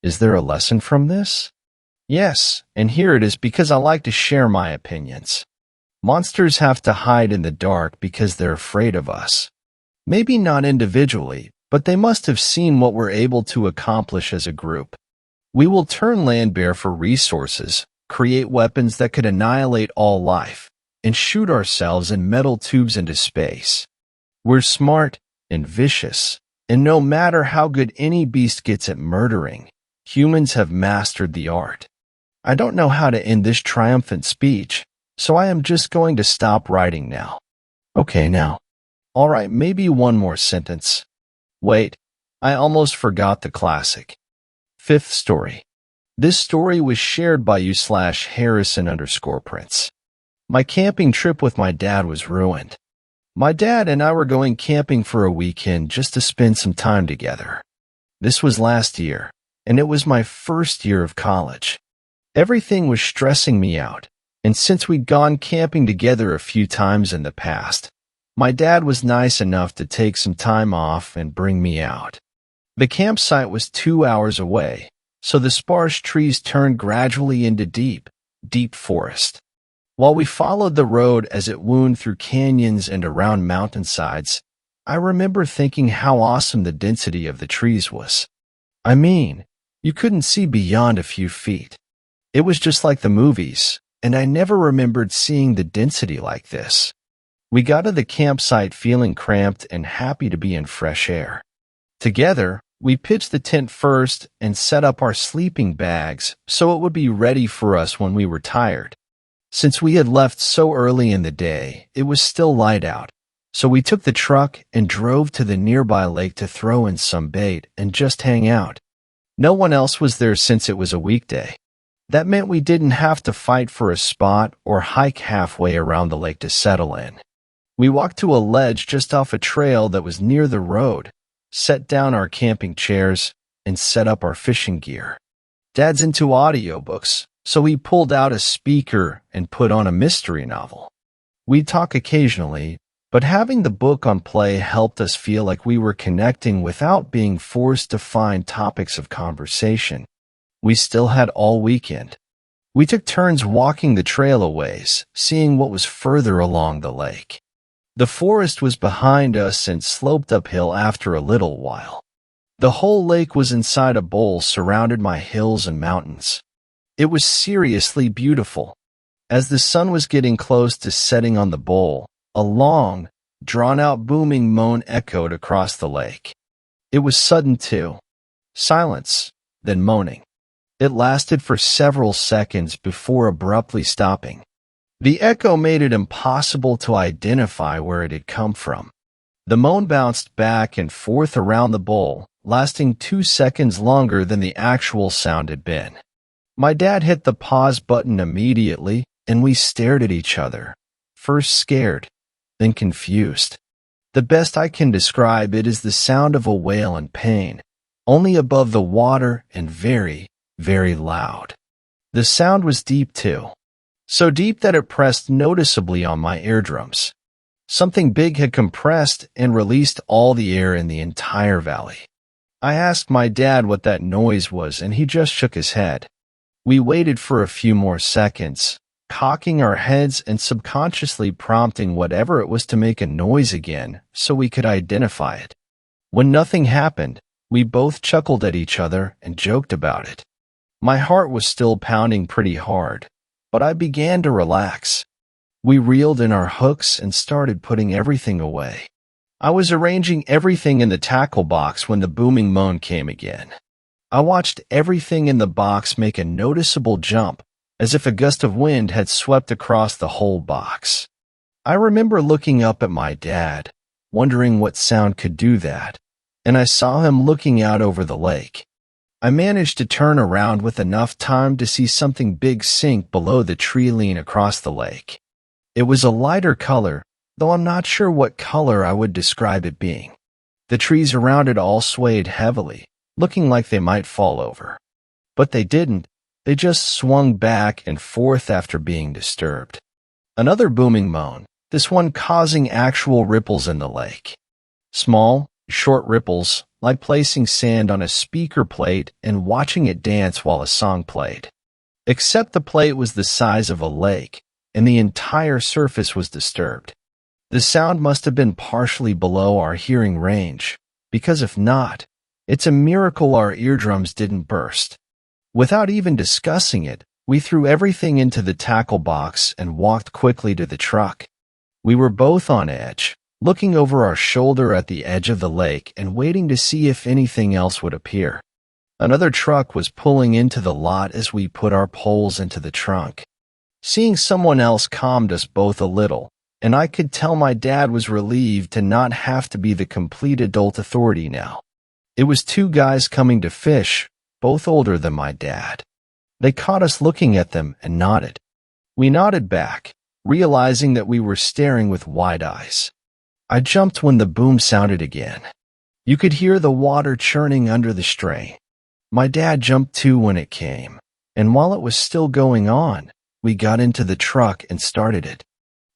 Is there a lesson from this? Yes, and here it is because I like to share my opinions. Monsters have to hide in the dark because they're afraid of us. Maybe not individually, but they must have seen what we're able to accomplish as a group. We will turn land bare for resources, create weapons that could annihilate all life, and shoot ourselves in metal tubes into space. We're smart and vicious, and no matter how good any beast gets at murdering, humans have mastered the art. I don't know how to end this triumphant speech, so I am just going to stop writing now. Okay, now. All right, maybe one more sentence. Wait, I almost forgot the classic. Fifth story. This story was shared by you/Harrison_Prince. My camping trip with my dad was ruined. My dad and I were going camping for a weekend just to spend some time together. This was last year, and it was my first year of college. Everything was stressing me out, and since we'd gone camping together a few times in the past, my dad was nice enough to take some time off and bring me out. The campsite was 2 hours away, so the sparse trees turned gradually into deep forest. While we followed the road as it wound through canyons and around mountainsides, I remember thinking how awesome the density of the trees was. I mean, you couldn't see beyond a few feet. It was just like the movies, and I never remembered seeing the density like this. We got to the campsite feeling cramped and happy to be in fresh air. Together, we pitched the tent first and set up our sleeping bags so it would be ready for us when we were tired. Since we had left so early in the day, it was still light out, so we took the truck and drove to the nearby lake to throw in some bait and just hang out. No one else was there since it was a weekday. That meant we didn't have to fight for a spot or hike halfway around the lake to settle in. We walked to a ledge just off a trail that was near the road, set down our camping chairs, and set up our fishing gear. Dad's into audiobooks, so he pulled out a speaker and put on a mystery novel. We'd talk occasionally, but having the book on play helped us feel like we were connecting without being forced to find topics of conversation. We still had all weekend. We took turns walking the trail a ways, seeing what was further along the lake. The forest was behind us and sloped uphill after a little while. The whole lake was inside a bowl surrounded by hills and mountains. It was seriously beautiful. As the sun was getting close to setting on the bowl, a long, drawn-out booming moan echoed across the lake. It was sudden too. Silence, then moaning. It lasted for several seconds before abruptly stopping. The echo made it impossible to identify where it had come from. The moan bounced back and forth around the bowl, lasting 2 seconds longer than the actual sound had been. My dad hit the pause button immediately, and we stared at each other, first scared, then confused. The best I can describe it is the sound of a wail in pain, only above the water and very, very loud. The sound was deep too, so deep that it pressed noticeably on my eardrums. Something big had compressed and released all the air in the entire valley. I asked my dad what that noise was, and he just shook his head. We waited for a few more seconds, cocking our heads and subconsciously prompting whatever it was to make a noise again so we could identify it. When nothing happened, we both chuckled at each other and joked about it. My heart was still pounding pretty hard, but I began to relax. We reeled in our hooks and started putting everything away. I was arranging everything in the tackle box when the booming moan came again. I watched everything in the box make a noticeable jump, as if a gust of wind had swept across the whole box. I remember looking up at my dad, wondering what sound could do that, and I saw him looking out over the lake. I managed to turn around with enough time to see something big sink below the tree lean across the lake. It was a lighter color, though I'm not sure what color I would describe it being. The trees around it all swayed heavily, looking like they might fall over. But they didn't. They just swung back and forth after being disturbed. Another booming moan, this one causing actual ripples in the lake. Small, short ripples, like placing sand on a speaker plate and watching it dance while a song played. Except the plate was the size of a lake, and the entire surface was disturbed. The sound must have been partially below our hearing range, because if not, it's a miracle our eardrums didn't burst. Without even discussing it, we threw everything into the tackle box and walked quickly to the truck. We were both on edge, looking over our shoulder at the edge of the lake and waiting to see if anything else would appear. Another truck was pulling into the lot as we put our poles into the trunk. Seeing someone else calmed us both a little, and I could tell my dad was relieved to not have to be the complete adult authority now. It was two guys coming to fish, both older than my dad. They caught us looking at them and nodded. We nodded back, realizing that we were staring with wide eyes. I jumped when the boom sounded again. You could hear the water churning under the strain. My dad jumped too when it came, and while it was still going on, we got into the truck and started it.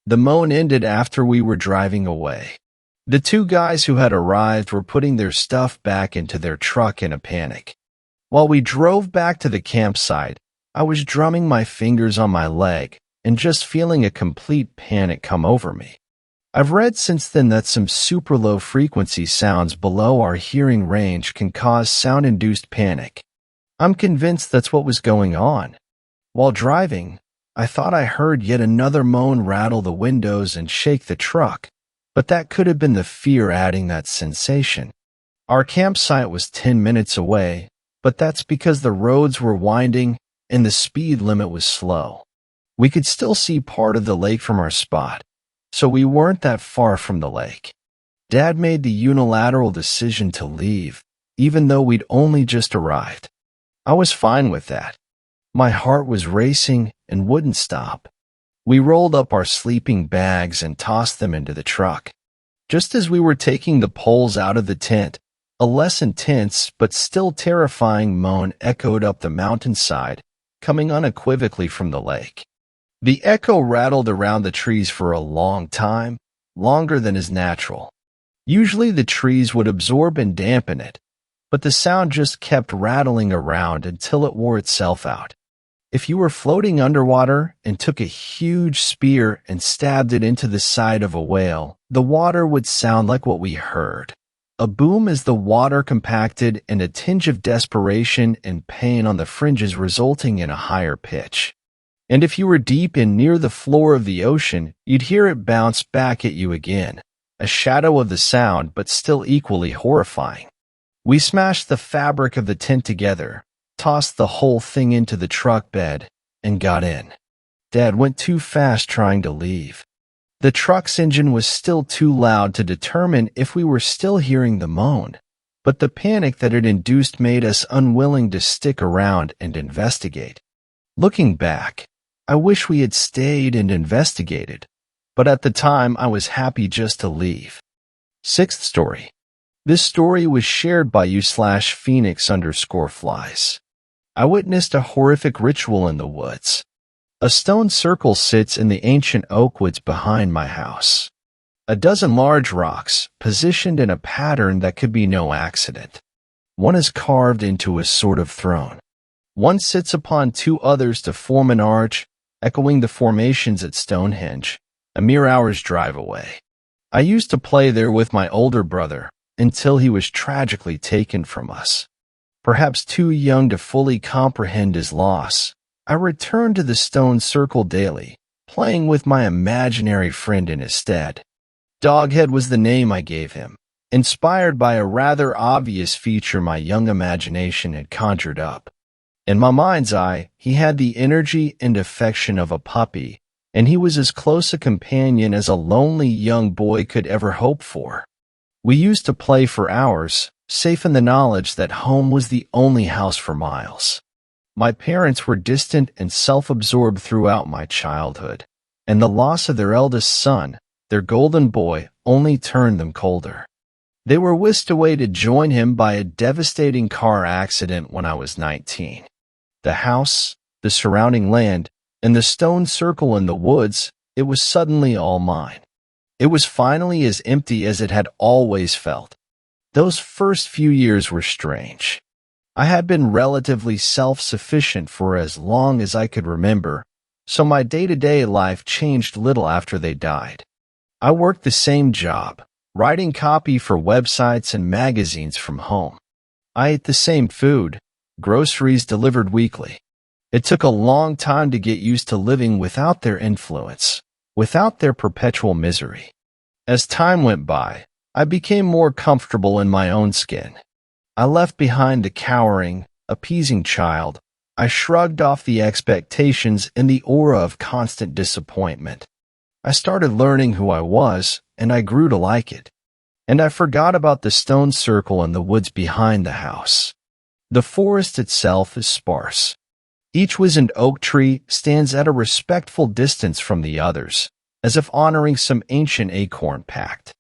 The moan ended after we were driving away. The two guys who had arrived were putting their stuff back into their truck in a panic. While we drove back to the campsite, I was drumming my fingers on my leg and just feeling a complete panic come over me. I've read since then that some super low frequency sounds below our hearing range can cause sound-induced panic. I'm convinced that's what was going on. While driving, I thought I heard yet another moan rattle the windows and shake the truck, but that could have been the fear adding that sensation. Our campsite was 10 minutes away, but that's because the roads were winding and the speed limit was slow. We could still see part of the lake from our spot, so we weren't that far from the lake. Dad made the unilateral decision to leave, even though we'd only just arrived. I was fine with that. My heart was racing and wouldn't stop. We rolled up our sleeping bags and tossed them into the truck. Just as we were taking the poles out of the tent, a less intense but still terrifying moan echoed up the mountainside, coming unequivocally from the lake. The echo rattled around the trees for a long time, longer than is natural. Usually the trees would absorb and dampen it, but the sound just kept rattling around until it wore itself out. If you were floating underwater and took a huge spear and stabbed it into the side of a whale, the water would sound like what we heard. A boom as the water compacted and a tinge of desperation and pain on the fringes resulting in a higher pitch. And if you were deep in near the floor of the ocean, you'd hear it bounce back at you again, a shadow of the sound but still equally horrifying. We smashed the fabric of the tent together, tossed the whole thing into the truck bed, and got in. Dad went too fast trying to leave. The truck's engine was still too loud to determine if we were still hearing the moan, but the panic that it induced made us unwilling to stick around and investigate. Looking back, I wish we had stayed and investigated, but at the time I was happy just to leave. Sixth story. This story was shared by you/Phoenix_flies. I witnessed a horrific ritual in the woods. A stone circle sits in the ancient oak woods behind my house. A dozen large rocks, positioned in a pattern that could be no accident. One is carved into a sort of throne. One sits upon two others to form an arch, echoing the formations at Stonehenge, a mere hour's drive away. I used to play there with my older brother until he was tragically taken from us. Perhaps too young to fully comprehend his loss, I returned to the stone circle daily, playing with my imaginary friend in his stead. Doghead was the name I gave him, inspired by a rather obvious feature my young imagination had conjured up. In my mind's eye, he had the energy and affection of a puppy, and he was as close a companion as a lonely young boy could ever hope for. We used to play for hours, safe in the knowledge that home was the only house for miles. My parents were distant and self-absorbed throughout my childhood, and the loss of their eldest son, their golden boy, only turned them colder. They were whisked away to join him by a devastating car accident when I was 19. The house, the surrounding land, and the stone circle in the woods, it was suddenly all mine. It was finally as empty as it had always felt. Those first few years were strange. I had been relatively self-sufficient for as long as I could remember, so my day-to-day life changed little after they died. I worked the same job, writing copy for websites and magazines from home. I ate the same food, groceries delivered weekly. It took a long time to get used to living without their influence, without their perpetual misery. As time went by, I became more comfortable in my own skin. I left behind the cowering, appeasing child. I shrugged off the expectations and the aura of constant disappointment. I started learning who I was, and I grew to like it. And I forgot about the stone circle in the woods behind the house. The forest itself is sparse. Each wizened oak tree stands at a respectful distance from the others, as if honoring some ancient acorn pact.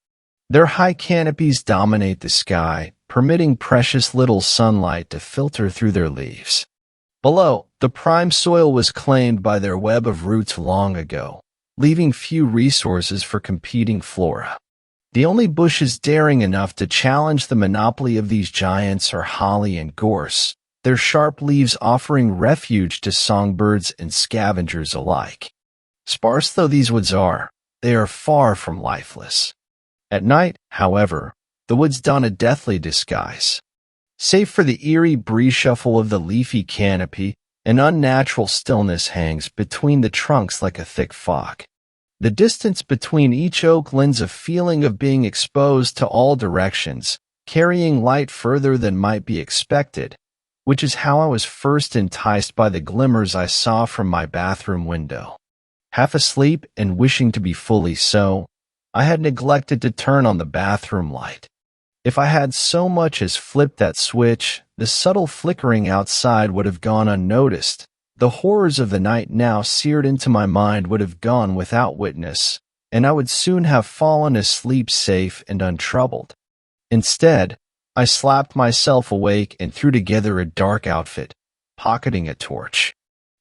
Their high canopies dominate the sky, permitting precious little sunlight to filter through their leaves. Below, the prime soil was claimed by their web of roots long ago, leaving few resources for competing flora. The only bushes daring enough to challenge the monopoly of these giants are holly and gorse, their sharp leaves offering refuge to songbirds and scavengers alike. Sparse though these woods are, they are far from lifeless. At night, however, the woods don a deathly disguise. Save for the eerie breeze shuffle of the leafy canopy, an unnatural stillness hangs between the trunks like a thick fog. The distance between each oak lends a feeling of being exposed to all directions, carrying light further than might be expected, which is how I was first enticed by the glimmers I saw from my bathroom window. Half asleep and wishing to be fully so, I had neglected to turn on the bathroom light. If I had so much as flipped that switch, the subtle flickering outside would have gone unnoticed. The horrors of the night now seared into my mind would have gone without witness, and I would soon have fallen asleep safe and untroubled. Instead, I slapped myself awake and threw together a dark outfit, pocketing a torch.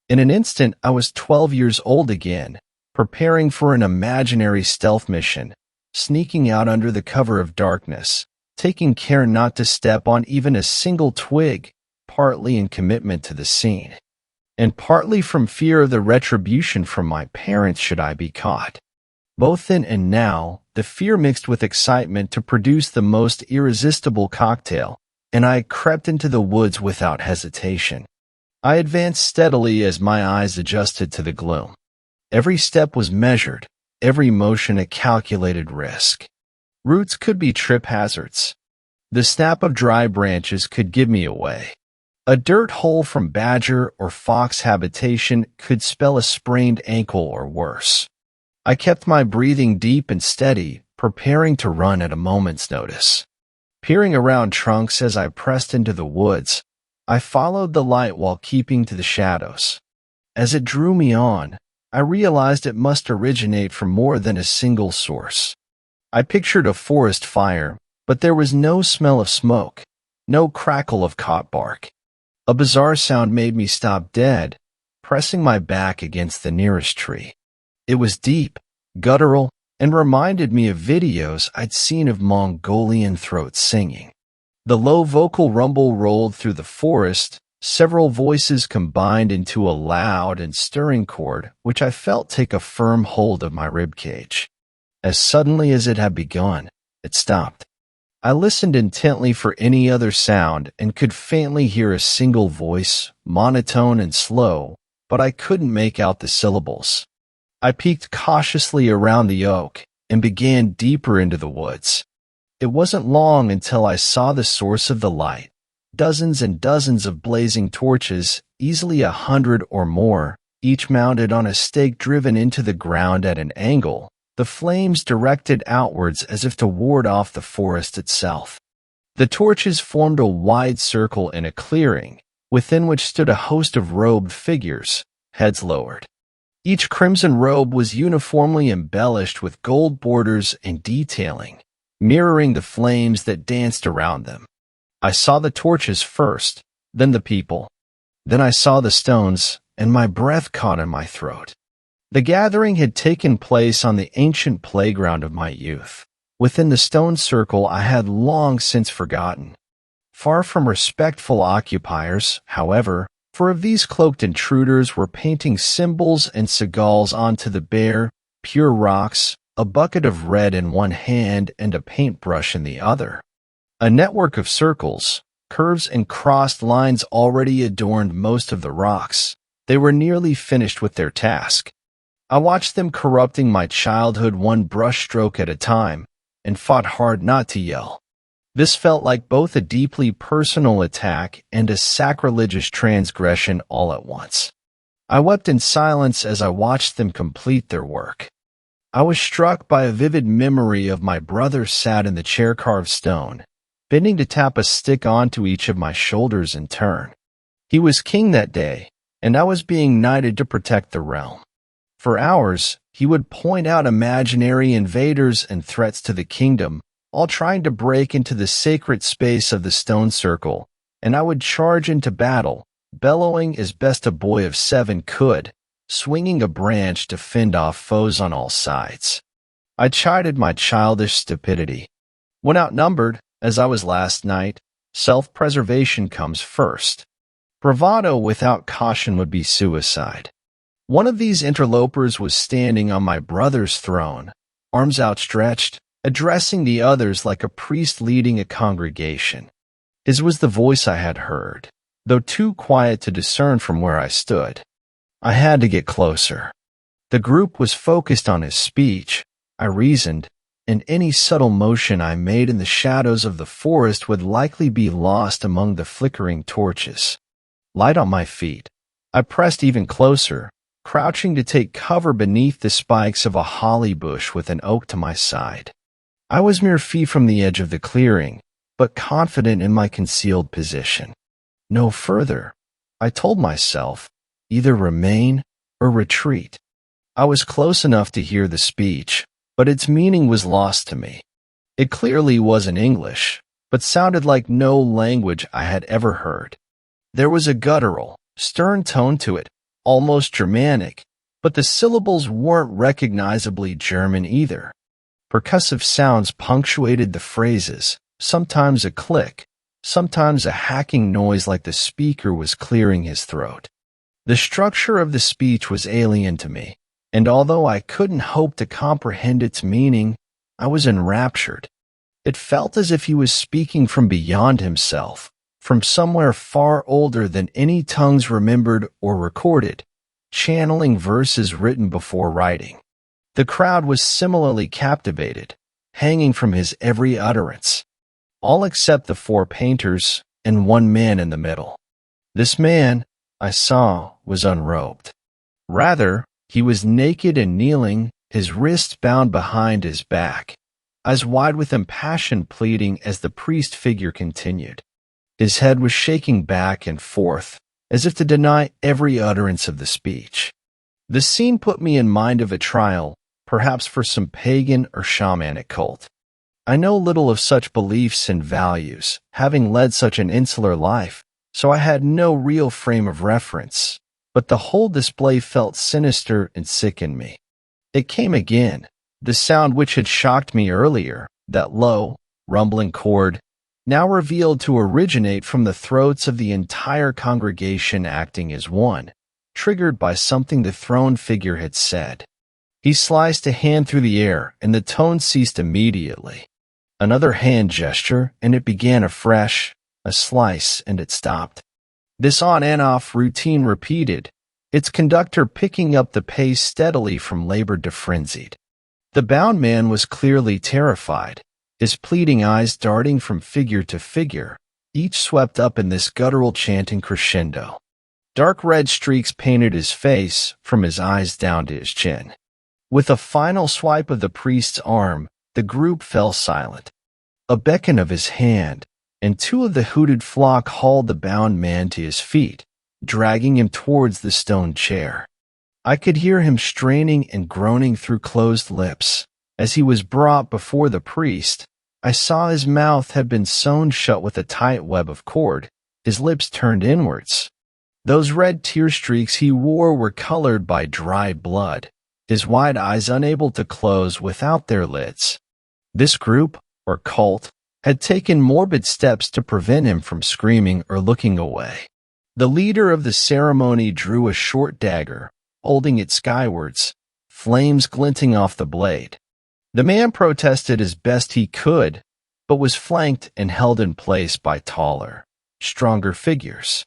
In an instant, I was 12 years old again, preparing for an imaginary stealth mission, sneaking out under the cover of darkness, taking care not to step on even a single twig, partly in commitment to the scene, and partly from fear of the retribution from my parents should I be caught. Both then and now, the fear mixed with excitement to produce the most irresistible cocktail, and I crept into the woods without hesitation. I advanced steadily as my eyes adjusted to the gloom. Every step was measured, every motion a calculated risk. Roots could be trip hazards. The snap of dry branches could give me away. A dirt hole from badger or fox habitation could spell a sprained ankle or worse. I kept my breathing deep and steady, preparing to run at a moment's notice. Peering around trunks as I pressed into the woods, I followed the light while keeping to the shadows. As it drew me on, I realized it must originate from more than a single source. I pictured a forest fire, but there was no smell of smoke, no crackle of caught bark. A bizarre sound made me stop dead, pressing my back against the nearest tree. It was deep, guttural, and reminded me of videos I'd seen of Mongolian throats singing. The low vocal rumble rolled through the forest, several voices combined into a loud and stirring chord, which I felt take a firm hold of my ribcage. As suddenly as it had begun, it stopped. I listened intently for any other sound and could faintly hear a single voice, monotone and slow, but I couldn't make out the syllables. I peeked cautiously around the oak and began deeper into the woods. It wasn't long until I saw the source of the light. Dozens and dozens of blazing torches, easily 100 or more, each mounted on a stake driven into the ground at an angle, the flames directed outwards as if to ward off the forest itself. The torches formed a wide circle in a clearing, within which stood a host of robed figures, heads lowered. Each crimson robe was uniformly embellished with gold borders and detailing, mirroring the flames that danced around them. I saw the torches first, then the people. Then I saw the stones, and my breath caught in my throat. The gathering had taken place on the ancient playground of my youth, within the stone circle I had long since forgotten. Far from respectful occupiers, however, for of these cloaked intruders were painting symbols and sigils onto the bare, pure rocks, a bucket of red in one hand and a paintbrush in the other. A network of circles, curves and crossed lines already adorned most of the rocks. They were nearly finished with their task. I watched them corrupting my childhood one brushstroke at a time, and fought hard not to yell. This felt like both a deeply personal attack and a sacrilegious transgression all at once. I wept in silence as I watched them complete their work. I was struck by a vivid memory of my brother sat in the chair-carved stone, bending to tap a stick onto each of my shoulders in turn. He was king that day, and I was being knighted to protect the realm. For hours, he would point out imaginary invaders and threats to the kingdom, all trying to break into the sacred space of the stone circle, and I would charge into battle, bellowing as best a boy of 7 could, swinging a branch to fend off foes on all sides. I chided my childish stupidity. When outnumbered, as I was last night, self-preservation comes first. Bravado without caution would be suicide. One of these interlopers was standing on my brother's throne, arms outstretched, addressing the others like a priest leading a congregation. His was the voice I had heard, though too quiet to discern from where I stood. I had to get closer. The group was focused on his speech, I reasoned, and any subtle motion I made in the shadows of the forest would likely be lost among the flickering torches. Light on my feet, I pressed even closer, crouching to take cover beneath the spikes of a holly bush with an oak to my side. I was mere feet from the edge of the clearing, but confident in my concealed position. No further, I told myself, either remain or retreat. I was close enough to hear the speech, but its meaning was lost to me. It clearly wasn't English, but sounded like no language I had ever heard. There was a guttural, stern tone to it, almost Germanic, but the syllables weren't recognizably German either. Percussive sounds punctuated the phrases, sometimes a click, sometimes a hacking noise like the speaker was clearing his throat. The structure of the speech was alien to me, and although I couldn't hope to comprehend its meaning, I was enraptured. It felt as if he was speaking from beyond himself, from somewhere far older than any tongues remembered or recorded, channeling verses written before writing. The crowd was similarly captivated, hanging from his every utterance, all except the 4 painters and one man in the middle. This man, I saw, was unrobed. Rather, he was naked and kneeling, his wrists bound behind his back, eyes wide with impassioned pleading as the priest figure continued. His head was shaking back and forth, as if to deny every utterance of the speech. The scene put me in mind of a trial, perhaps for some pagan or shamanic cult. I know little of such beliefs and values, having led such an insular life, so I had no real frame of reference, but the whole display felt sinister and sickened me. It came again, the sound which had shocked me earlier, that low, rumbling chord, now revealed to originate from the throats of the entire congregation acting as one, triggered by something the throned figure had said. He sliced a hand through the air, and the tone ceased immediately. Another hand gesture, and it began afresh, a slice, and it stopped. This on and off routine repeated, its conductor picking up the pace steadily from labored to frenzied. The bound man was clearly terrified, his pleading eyes darting from figure to figure, each swept up in this guttural chanting crescendo. Dark red streaks painted his face, from his eyes down to his chin. With a final swipe of the priest's arm, the group fell silent. A beckon of his hand, and two of the hooted flock hauled the bound man to his feet, dragging him towards the stone chair. I could hear him straining and groaning through closed lips. As he was brought before the priest, I saw his mouth had been sewn shut with a tight web of cord, his lips turned inwards. Those red tear streaks he wore were colored by dried blood, his wide eyes unable to close without their lids. This group, or cult, had taken morbid steps to prevent him from screaming or looking away. The leader of the ceremony drew a short dagger, holding it skywards, flames glinting off the blade. The man protested as best he could, but was flanked and held in place by taller, stronger figures.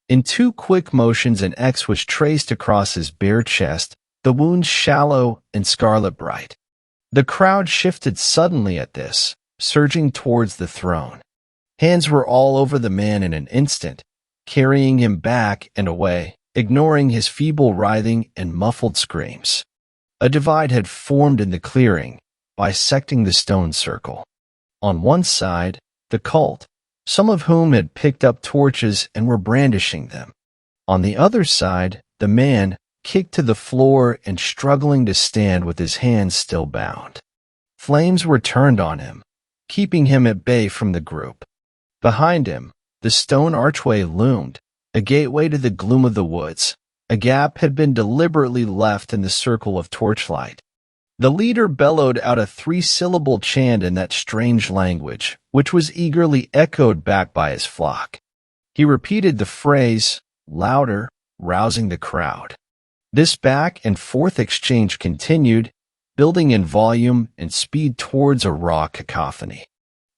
In two quick motions an X was traced across his bare chest, the wounds shallow and scarlet bright. The crowd shifted suddenly at this, surging towards the throne. Hands were all over the man in an instant, carrying him back and away, ignoring his feeble writhing and muffled screams. A divide had formed in the clearing, bisecting the stone circle. On one side, the cult, some of whom had picked up torches and were brandishing them. On the other side, the man, kicked to the floor and struggling to stand with his hands still bound. Flames were turned on him, keeping him at bay from the group. Behind him, the stone archway loomed, a gateway to the gloom of the woods. A gap had been deliberately left in the circle of torchlight. The leader bellowed out a three-syllable chant in that strange language, which was eagerly echoed back by his flock. He repeated the phrase, louder, rousing the crowd. This back and forth exchange continued, building in volume and speed towards a raw cacophony.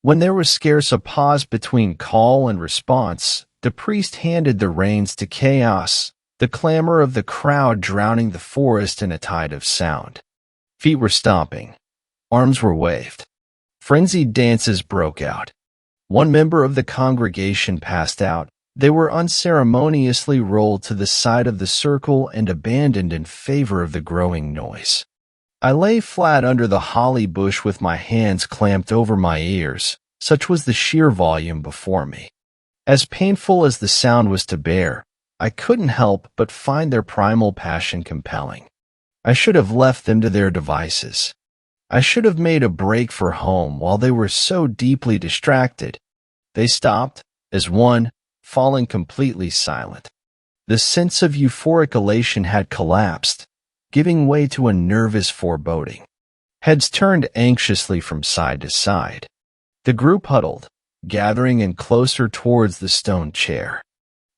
When there was scarce a pause between call and response, the priest handed the reins to chaos, the clamor of the crowd drowning the forest in a tide of sound. Feet were stomping. Arms were waved. Frenzied dances broke out. One member of the congregation passed out. They were unceremoniously rolled to the side of the circle and abandoned in favor of the growing noise. I lay flat under the holly bush with my hands clamped over my ears, such was the sheer volume before me. As painful as the sound was to bear, I couldn't help but find their primal passion compelling. I should have left them to their devices. I should have made a break for home while they were so deeply distracted. They stopped, as one, falling completely silent. The sense of euphoric elation had collapsed, giving way to a nervous foreboding. Heads turned anxiously from side to side. The group huddled, gathering in closer towards the stone chair.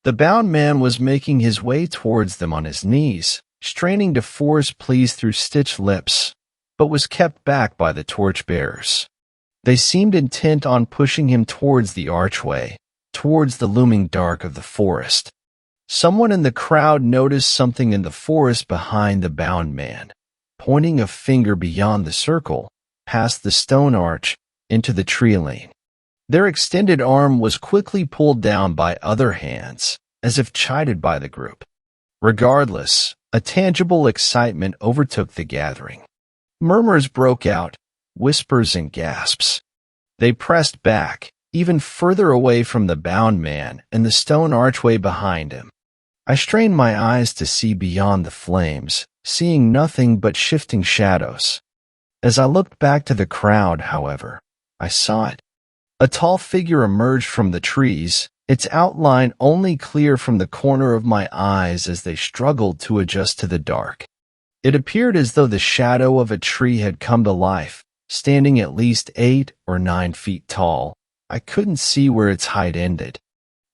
The bound man was making his way towards them on his knees, straining to force pleas through stitched lips, but was kept back by the torch-bearers. They seemed intent on pushing him towards the archway, towards the looming dark of the forest. Someone in the crowd noticed something in the forest behind the bound man, pointing a finger beyond the circle, past the stone arch, into the tree lane. Their extended arm was quickly pulled down by other hands, as if chided by the group. Regardless, a tangible excitement overtook the gathering. Murmurs broke out, whispers and gasps. They pressed back, even further away from the bound man and the stone archway behind him. I strained my eyes to see beyond the flames, seeing nothing but shifting shadows. As I looked back to the crowd, however, I saw it. A tall figure emerged from the trees, its outline only clear from the corner of my eyes as they struggled to adjust to the dark. It appeared as though the shadow of a tree had come to life, standing at least 8 or 9 feet tall. I couldn't see where its height ended.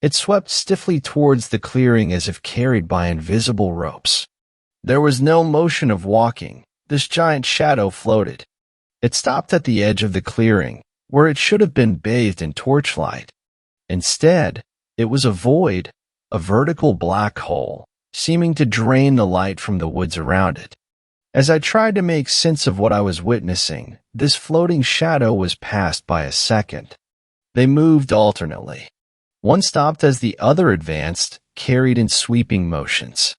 It swept stiffly towards the clearing as if carried by invisible ropes. There was no motion of walking. This giant shadow floated. It stopped at the edge of the clearing, where it should have been bathed in torchlight. Instead, it was a void, a vertical black hole, seeming to drain the light from the woods around it. As I tried to make sense of what I was witnessing, this floating shadow was passed by a second. They moved alternately. One stopped as the other advanced, carried in sweeping motions.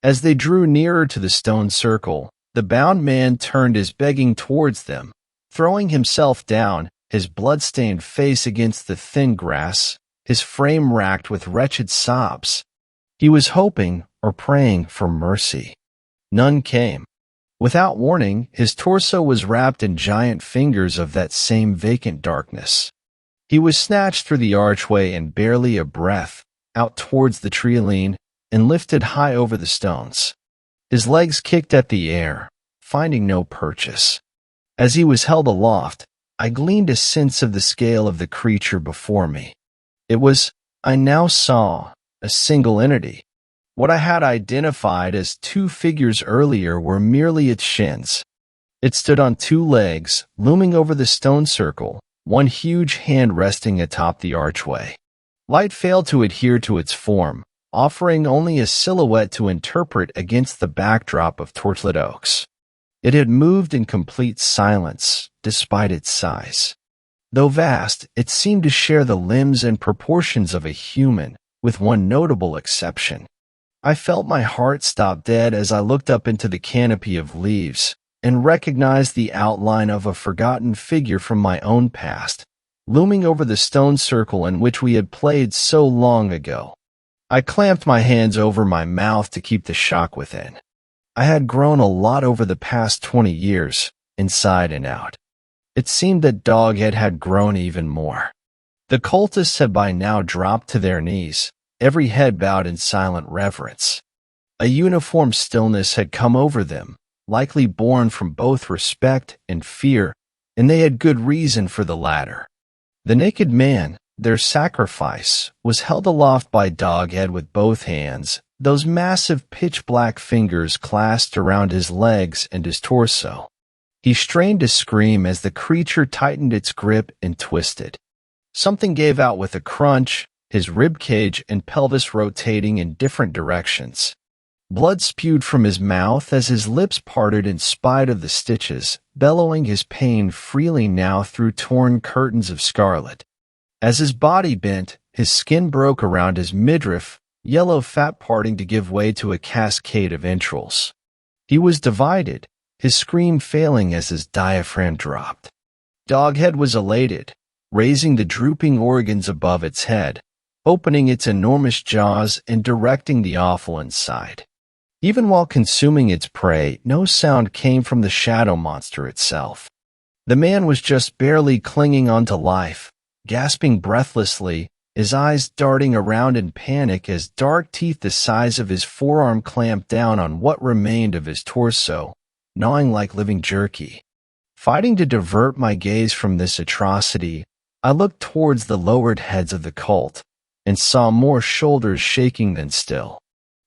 As they drew nearer to the stone circle, the bound man turned his begging towards them, throwing himself down, his blood-stained face against the thin grass, his frame racked with wretched sobs. He was hoping or praying for mercy. None came. Without warning, his torso was wrapped in giant fingers of that same vacant darkness. He was snatched through the archway and barely a breath, out towards the treeline, and lifted high over the stones. His legs kicked at the air, finding no purchase. As he was held aloft, I gleaned a sense of the scale of the creature before me. It was, I now saw, a single entity. What I had identified as 2 figures earlier were merely its shins. It stood on 2 legs, looming over the stone circle, one huge hand resting atop the archway. Light failed to adhere to its form, offering only a silhouette to interpret against the backdrop of torchlit oaks. It had moved in complete silence, despite its size. Though vast, it seemed to share the limbs and proportions of a human, with one notable exception. I felt my heart stop dead as I looked up into the canopy of leaves, and recognized the outline of a forgotten figure from my own past, looming over the stone circle in which we had played so long ago. I clamped my hands over my mouth to keep the shock within. I had grown a lot over the past 20 years, inside and out. It seemed that Doghead had grown even more. The cultists had by now dropped to their knees, every head bowed in silent reverence. A uniform stillness had come over them, likely born from both respect and fear, and they had good reason for the latter. The naked man, their sacrifice, was held aloft by Doghead with both hands, those massive pitch-black fingers clasped around his legs and his torso. He strained to scream as the creature tightened its grip and twisted. Something gave out with a crunch, his ribcage and pelvis rotating in different directions. Blood spewed from his mouth as his lips parted in spite of the stitches, bellowing his pain freely now through torn curtains of scarlet. As his body bent, his skin broke around his midriff, yellow fat parting to give way to a cascade of entrails. He was divided, his scream failing as his diaphragm dropped. Doghead was elated, raising the drooping organs above its head, opening its enormous jaws and directing the offal inside. Even while consuming its prey, no sound came from the shadow monster itself. The man was just barely clinging onto life, gasping breathlessly, his eyes darting around in panic as dark teeth the size of his forearm clamped down on what remained of his torso, gnawing like living jerky. Fighting to divert my gaze from this atrocity, I looked towards the lowered heads of the cult, and saw more shoulders shaking than still.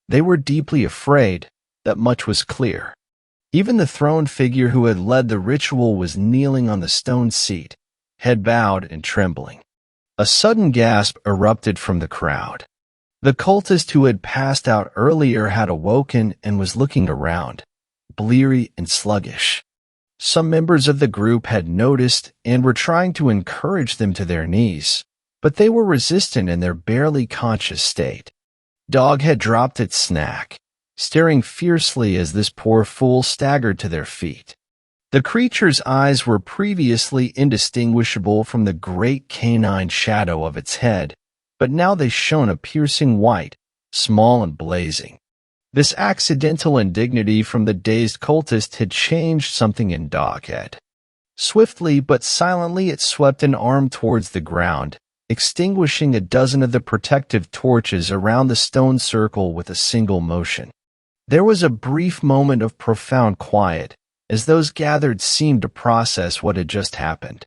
They were deeply afraid, that much was clear. Even the throned figure who had led the ritual was kneeling on the stone seat, head bowed and trembling. A sudden gasp erupted from the crowd. The cultist who had passed out earlier had awoken and was looking around, bleary and sluggish. Some members of the group had noticed and were trying to encourage them to their knees, but they were resistant in their barely conscious state. Doghead dropped its snack, staring fiercely as this poor fool staggered to their feet. The creature's eyes were previously indistinguishable from the great canine shadow of its head, but now they shone a piercing white, small and blazing. This accidental indignity from the dazed cultist had changed something in Doghead. Swiftly but silently it swept an arm towards the ground, extinguishing a dozen of the protective torches around the stone circle with a single motion. There was a brief moment of profound quiet, as those gathered seemed to process what had just happened.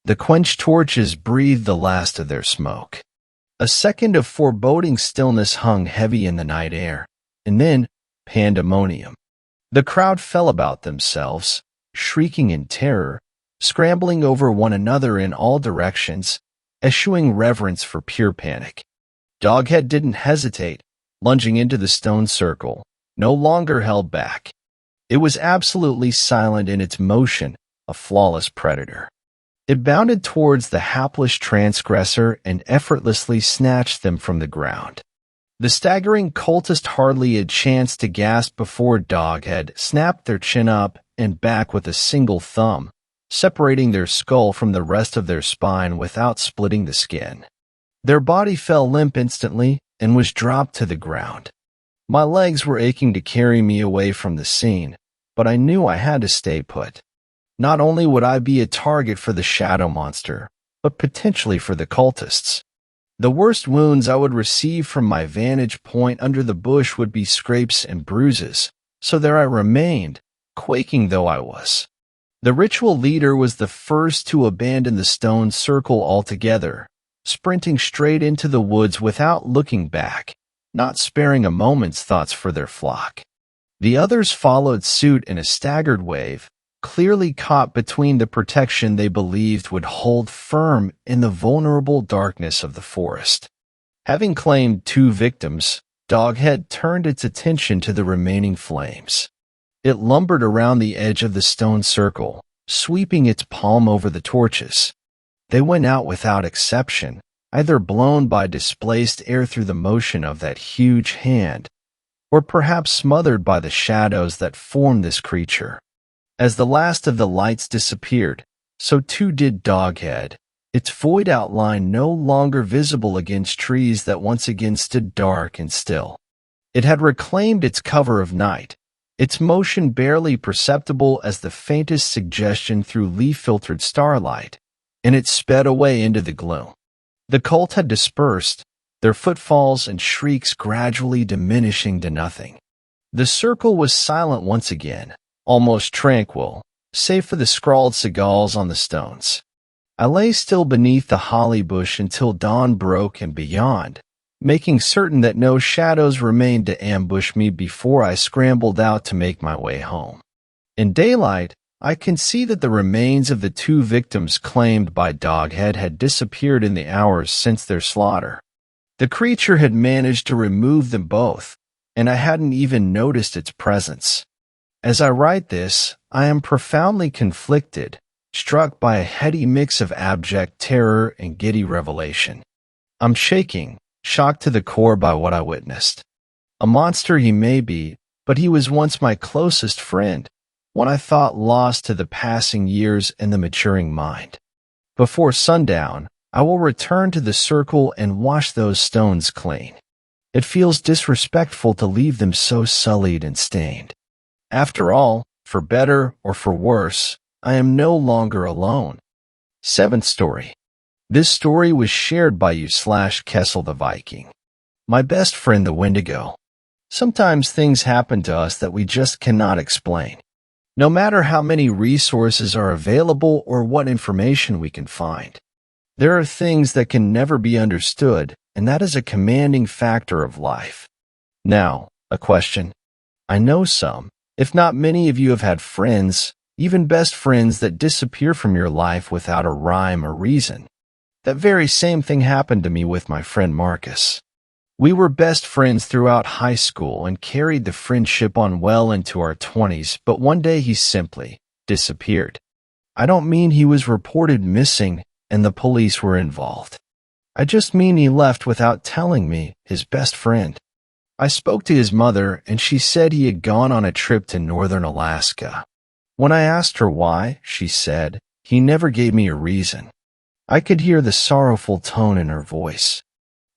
The quenched torches breathed the last of their smoke. A second of foreboding stillness hung heavy in the night air, and then pandemonium. The crowd fell about themselves, shrieking in terror, scrambling over one another in all directions, eschewing reverence for pure panic. Doghead didn't hesitate, lunging into the stone circle, no longer held back. It was absolutely silent in its motion, a flawless predator. It bounded towards the hapless transgressor and effortlessly snatched them from the ground. The staggering cultist hardly had chance to gasp before Doghead snapped their chin up and back with a single thumb, separating their skull from the rest of their spine without splitting the skin. Their body fell limp instantly and was dropped to the ground. My legs were aching to carry me away from the scene, but I knew I had to stay put. Not only would I be a target for the shadow monster, but potentially for the cultists. The worst wounds I would receive from my vantage point under the bush would be scrapes and bruises, so there I remained, quaking though I was. The ritual leader was the first to abandon the stone circle altogether, sprinting straight into the woods without looking back, not sparing a moment's thoughts for their flock. The others followed suit in a staggered wave, clearly caught between the protection they believed would hold firm in the vulnerable darkness of the forest. Having claimed 2 victims, Doghead turned its attention to the remaining flames. It lumbered around the edge of the stone circle, sweeping its palm over the torches. They went out without exception, either blown by displaced air through the motion of that huge hand, or perhaps smothered by the shadows that formed this creature. As the last of the lights disappeared, so too did Doghead, its void outline no longer visible against trees that once again stood dark and still. It had reclaimed its cover of night, its motion barely perceptible as the faintest suggestion through leaf-filtered starlight, and it sped away into the gloom. The cult had dispersed, their footfalls and shrieks gradually diminishing to nothing. The circle was silent once again, almost tranquil, save for the scrawled sigils on the stones. I lay still beneath the holly bush until dawn broke and beyond, making certain that no shadows remained to ambush me before I scrambled out to make my way home. In daylight, I can see that the remains of the 2 victims claimed by Doghead had disappeared in the hours since their slaughter. The creature had managed to remove them both, and I hadn't even noticed its presence. As I write this, I am profoundly conflicted, struck by a heady mix of abject terror and giddy revelation. I'm shaking, shocked to the core by what I witnessed. A monster he may be, but he was once my closest friend, one I thought lost to the passing years and the maturing mind. Before sundown, I will return to the circle and wash those stones clean. It feels disrespectful to leave them so sullied and stained. After all, for better or for worse, I am no longer alone. 7th story. This story was shared by you/Kessel the Viking. My best friend the Wendigo. Sometimes things happen to us that we just cannot explain. No matter how many resources are available or what information we can find. There are things that can never be understood, and that is a commanding factor of life. Now, a question. I know some, if not many of you have had friends, even best friends that disappear from your life without a rhyme or reason. That very same thing happened to me with my friend Marcus. We were best friends throughout high school and carried the friendship on well into our 20s, but one day he simply disappeared. I don't mean he was reported missing and the police were involved. I just mean he left without telling me, his best friend. I spoke to his mother and she said he had gone on a trip to northern Alaska. When I asked her why, she said, he never gave me a reason. I could hear the sorrowful tone in her voice.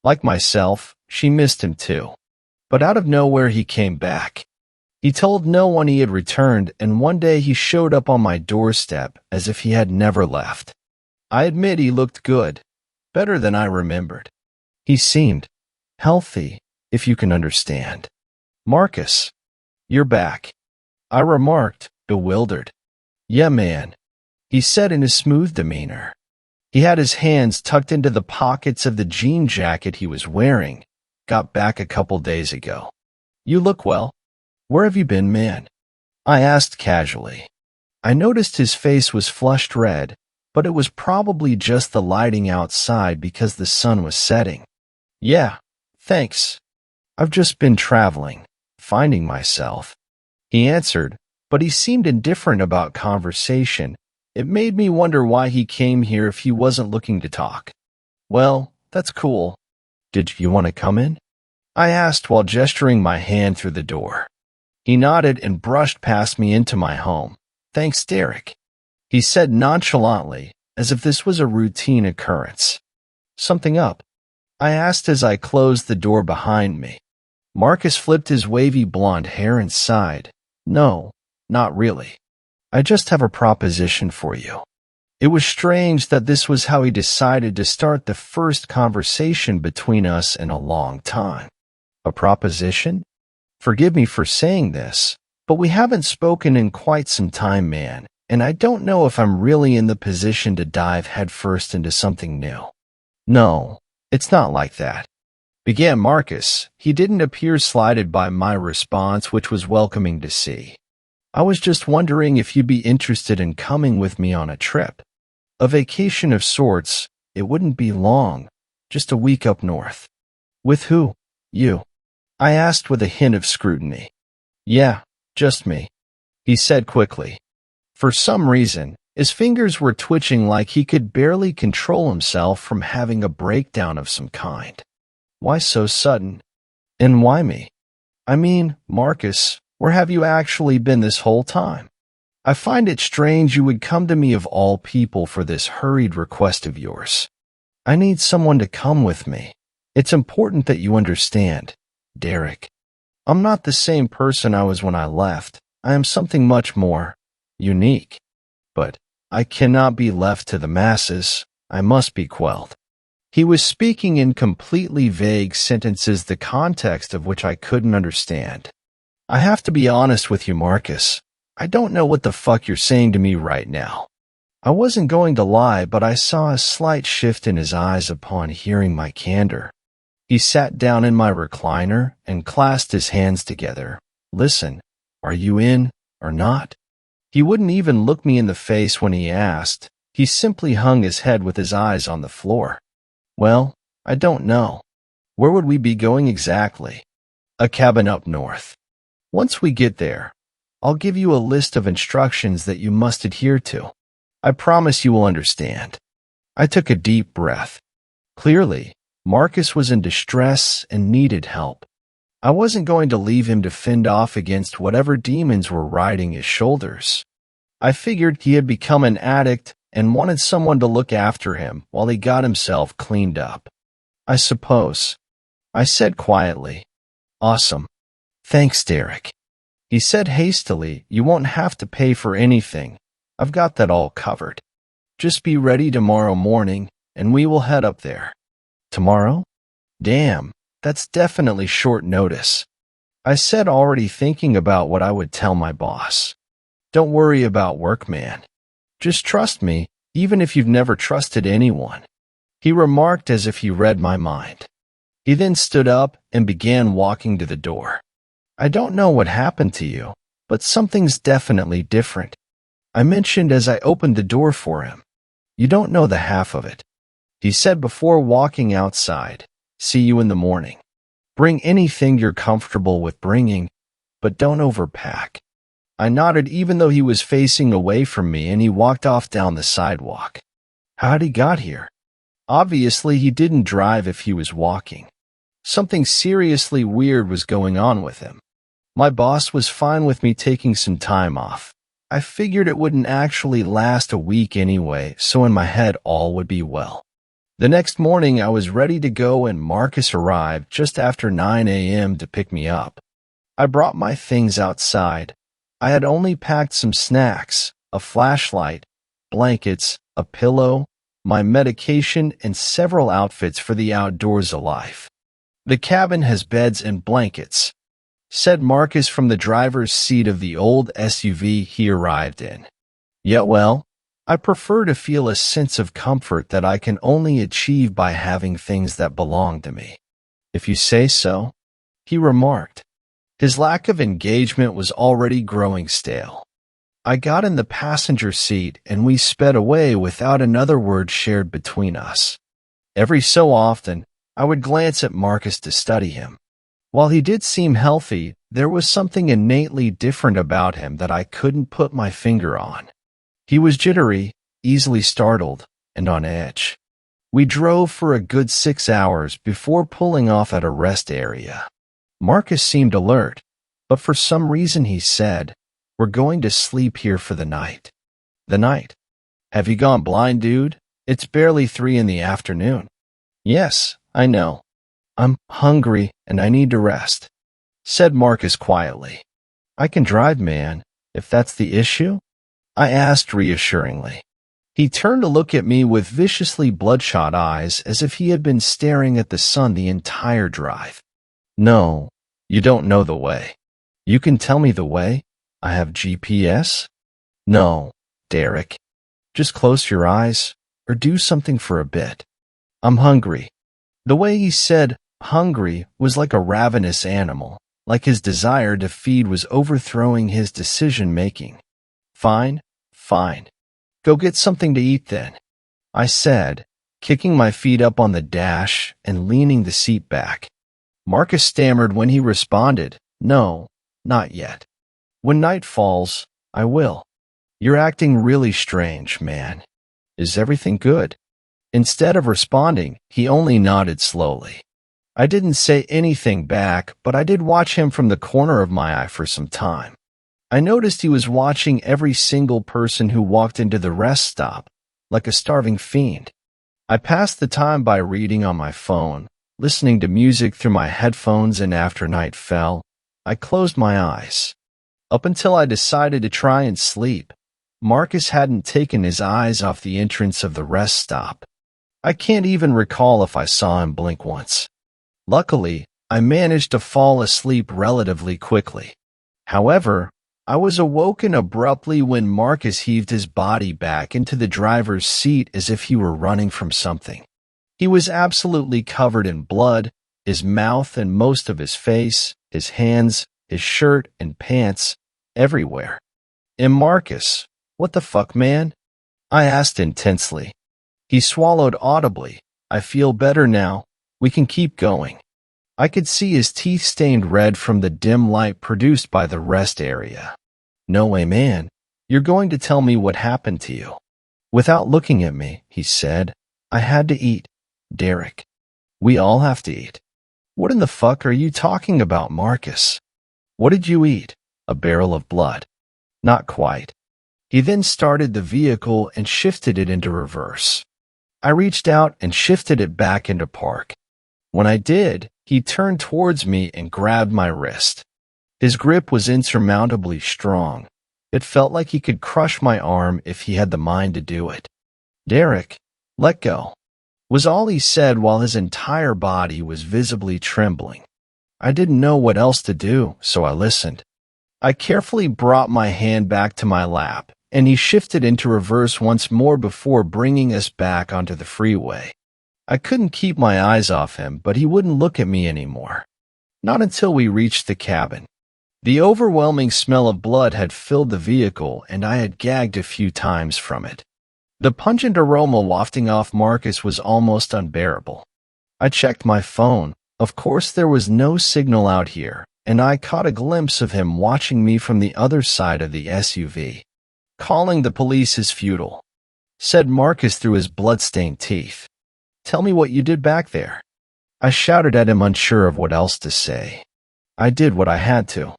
Like myself, she missed him too. But out of nowhere he came back. He told no one he had returned, and one day he showed up on my doorstep as if he had never left. I admit he looked good, better than I remembered. He seemed healthy, if you can understand. "Marcus, you're back," I remarked, bewildered. "Yeah, man," he said in a smooth demeanor. He had his hands tucked into the pockets of the jean jacket he was wearing. "Got back a couple days ago. You look well. Where have you been, man?" I asked casually. I noticed his face was flushed red, but it was probably just the lighting outside because the sun was setting. "Yeah, thanks. I've just been traveling, finding myself," he answered, but he seemed indifferent about conversation. It made me wonder why he came here if he wasn't looking to talk. "Well, that's cool. Did you want to come in?" I asked while gesturing my hand through the door. He nodded and brushed past me into my home. "Thanks, Derek," he said nonchalantly, as if this was a routine occurrence. "Something up?" I asked as I closed the door behind me. Marcus flipped his wavy blonde hair and sighed. "No, not really. I just have a proposition for you." It was strange that this was how he decided to start the first conversation between us in a long time. A proposition? Forgive me for saying this, but we haven't spoken in quite some time, man, and I don't know if I'm really in the position to dive headfirst into something new. "No, it's not like that," began Marcus. He didn't appear slighted by my response, which was welcoming to see. "I was just wondering if you'd be interested in coming with me on a trip. A vacation of sorts. It wouldn't be long, just a week up north." "With who?" "You," I asked with a hint of scrutiny. "Yeah, just me," he said quickly. For some reason, his fingers were twitching like he could barely control himself from having a breakdown of some kind. "Why so sudden? And why me? I mean, Marcus, where have you actually been this whole time? I find it strange you would come to me of all people for this hurried request of yours. I need someone to come with me. It's important that you understand, Derek. I'm not the same person I was when I left. I am something much more unique. But I cannot be left to the masses. I must be quelled." He was speaking in completely vague sentences, the context of which I couldn't understand. "I have to be honest with you, Marcus. I don't know what the fuck you're saying to me right now." I wasn't going to lie, but I saw a slight shift in his eyes upon hearing my candor. He sat down in my recliner and clasped his hands together. "Listen, are you in or not?" He wouldn't even look me in the face when he asked. He simply hung his head with his eyes on the floor. "Well, I don't know. Where would we be going exactly?" "A cabin up north. Once we get there, I'll give you a list of instructions that you must adhere to. I promise you will understand." I took a deep breath. Clearly, Marcus was in distress and needed help. I wasn't going to leave him to fend off against whatever demons were riding his shoulders. I figured he had become an addict and wanted someone to look after him while he got himself cleaned up. "I suppose," I said quietly. "Awesome. Thanks, Derek," he said hastily. "You won't have to pay for anything. I've got that all covered. Just be ready tomorrow morning, and we will head up there." "Tomorrow? Damn, that's definitely short notice," I said, already thinking about what I would tell my boss. "Don't worry about work, man. Just trust me, even if you've never trusted anyone," he remarked as if he read my mind. He then stood up and began walking to the door. "I don't know what happened to you, but something's definitely different," I mentioned as I opened the door for him. "You don't know the half of it," he said before walking outside. "See you in the morning. Bring anything you're comfortable with bringing, but don't overpack." I nodded even though he was facing away from me, and he walked off down the sidewalk. How'd he got here? Obviously, he didn't drive if he was walking. Something seriously weird was going on with him. My boss was fine with me taking some time off. I figured it wouldn't actually last a week anyway, so in my head all would be well. The next morning, I was ready to go and Marcus arrived just after 9 a.m. to pick me up. I brought my things outside. I had only packed some snacks, a flashlight, blankets, a pillow, my medication, and several outfits for the outdoors alive. The cabin has beds and blankets, said Marcus from the driver's seat of the old SUV he arrived in. Yet, well, I prefer to feel a sense of comfort that I can only achieve by having things that belong to me. If you say so, he remarked. His lack of engagement was already growing stale. I got in the passenger seat and we sped away without another word shared between us. Every so often, I would glance at Marcus to study him. While he did seem healthy, there was something innately different about him that I couldn't put my finger on. He was jittery, easily startled, and on edge. We drove for a good 6 hours before pulling off at a rest area. Marcus seemed alert, but for some reason he said, "We're going to sleep here for the night." The night? Have you gone blind, dude? It's barely 3 in the afternoon. Yes, I know. I'm hungry and I need to rest, said Marcus quietly. I can drive, man, if that's the issue, I asked reassuringly. He turned to look at me with viciously bloodshot eyes as if he had been staring at the sun the entire drive. No, you don't know the way. You can tell me the way? I have GPS? No, Derek. Just close your eyes or do something for a bit. I'm hungry. The way he said hungry was like a ravenous animal, like his desire to feed was overthrowing his decision-making. Fine. Go get something to eat then, I said, kicking my feet up on the dash and leaning the seat back. Marcus stammered when he responded, "No, not yet. When night falls, I will." You're acting really strange, man. Is everything good? Instead of responding, he only nodded slowly. I didn't say anything back, but I did watch him from the corner of my eye for some time. I noticed he was watching every single person who walked into the rest stop, like a starving fiend. I passed the time by reading on my phone, listening to music through my headphones, and after night fell, I closed my eyes. Up until I decided to try and sleep, Marcus hadn't taken his eyes off the entrance of the rest stop. I can't even recall if I saw him blink once. Luckily, I managed to fall asleep relatively quickly. However, I was awoken abruptly when Marcus heaved his body back into the driver's seat as if he were running from something. He was absolutely covered in blood, his mouth and most of his face, his hands, his shirt and pants, everywhere. And Marcus, what the fuck, man? I asked intensely. He swallowed audibly. I feel better now. We can keep going. I could see his teeth stained red from the dim light produced by the rest area. No way, man. You're going to tell me what happened to you. Without looking at me, he said, I had to eat, Derek. We all have to eat. What in the fuck are you talking about, Marcus? What did you eat? A barrel of blood. Not quite. He then started the vehicle and shifted it into reverse. I reached out and shifted it back into park. When I did, he turned towards me and grabbed my wrist. His grip was insurmountably strong. It felt like he could crush my arm if he had the mind to do it. Derek, let go, was all he said while his entire body was visibly trembling. I didn't know what else to do, so I listened. I carefully brought my hand back to my lap, and he shifted into reverse once more before bringing us back onto the freeway. I couldn't keep my eyes off him, but he wouldn't look at me anymore. Not until we reached the cabin. The overwhelming smell of blood had filled the vehicle, and I had gagged a few times from it. The pungent aroma wafting off Marcus was almost unbearable. I checked my phone. Of course, there was no signal out here, and I caught a glimpse of him watching me from the other side of the SUV. Calling the police is futile, said Marcus through his blood-stained teeth. Tell me what you did back there. I shouted at him, unsure of what else to say. I did what I had to,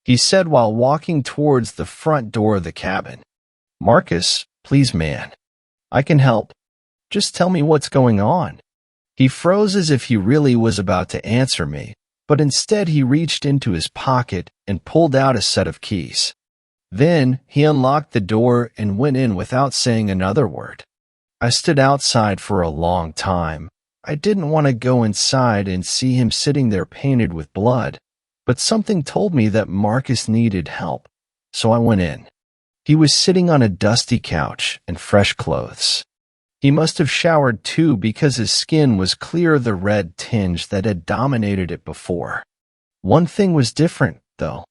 he said while walking towards the front door of the cabin. Marcus, please, man. I can help. Just tell me what's going on." He froze as if he really was about to answer me, but instead he reached into his pocket and pulled out a set of keys. Then he unlocked the door and went in without saying another word. I stood outside for a long time. I didn't want to go inside and see him sitting there painted with blood, but something told me that Marcus needed help, so I went in. He was sitting on a dusty couch in fresh clothes. He must have showered too because his skin was clear of the red tinge that had dominated it before. One thing was different, though.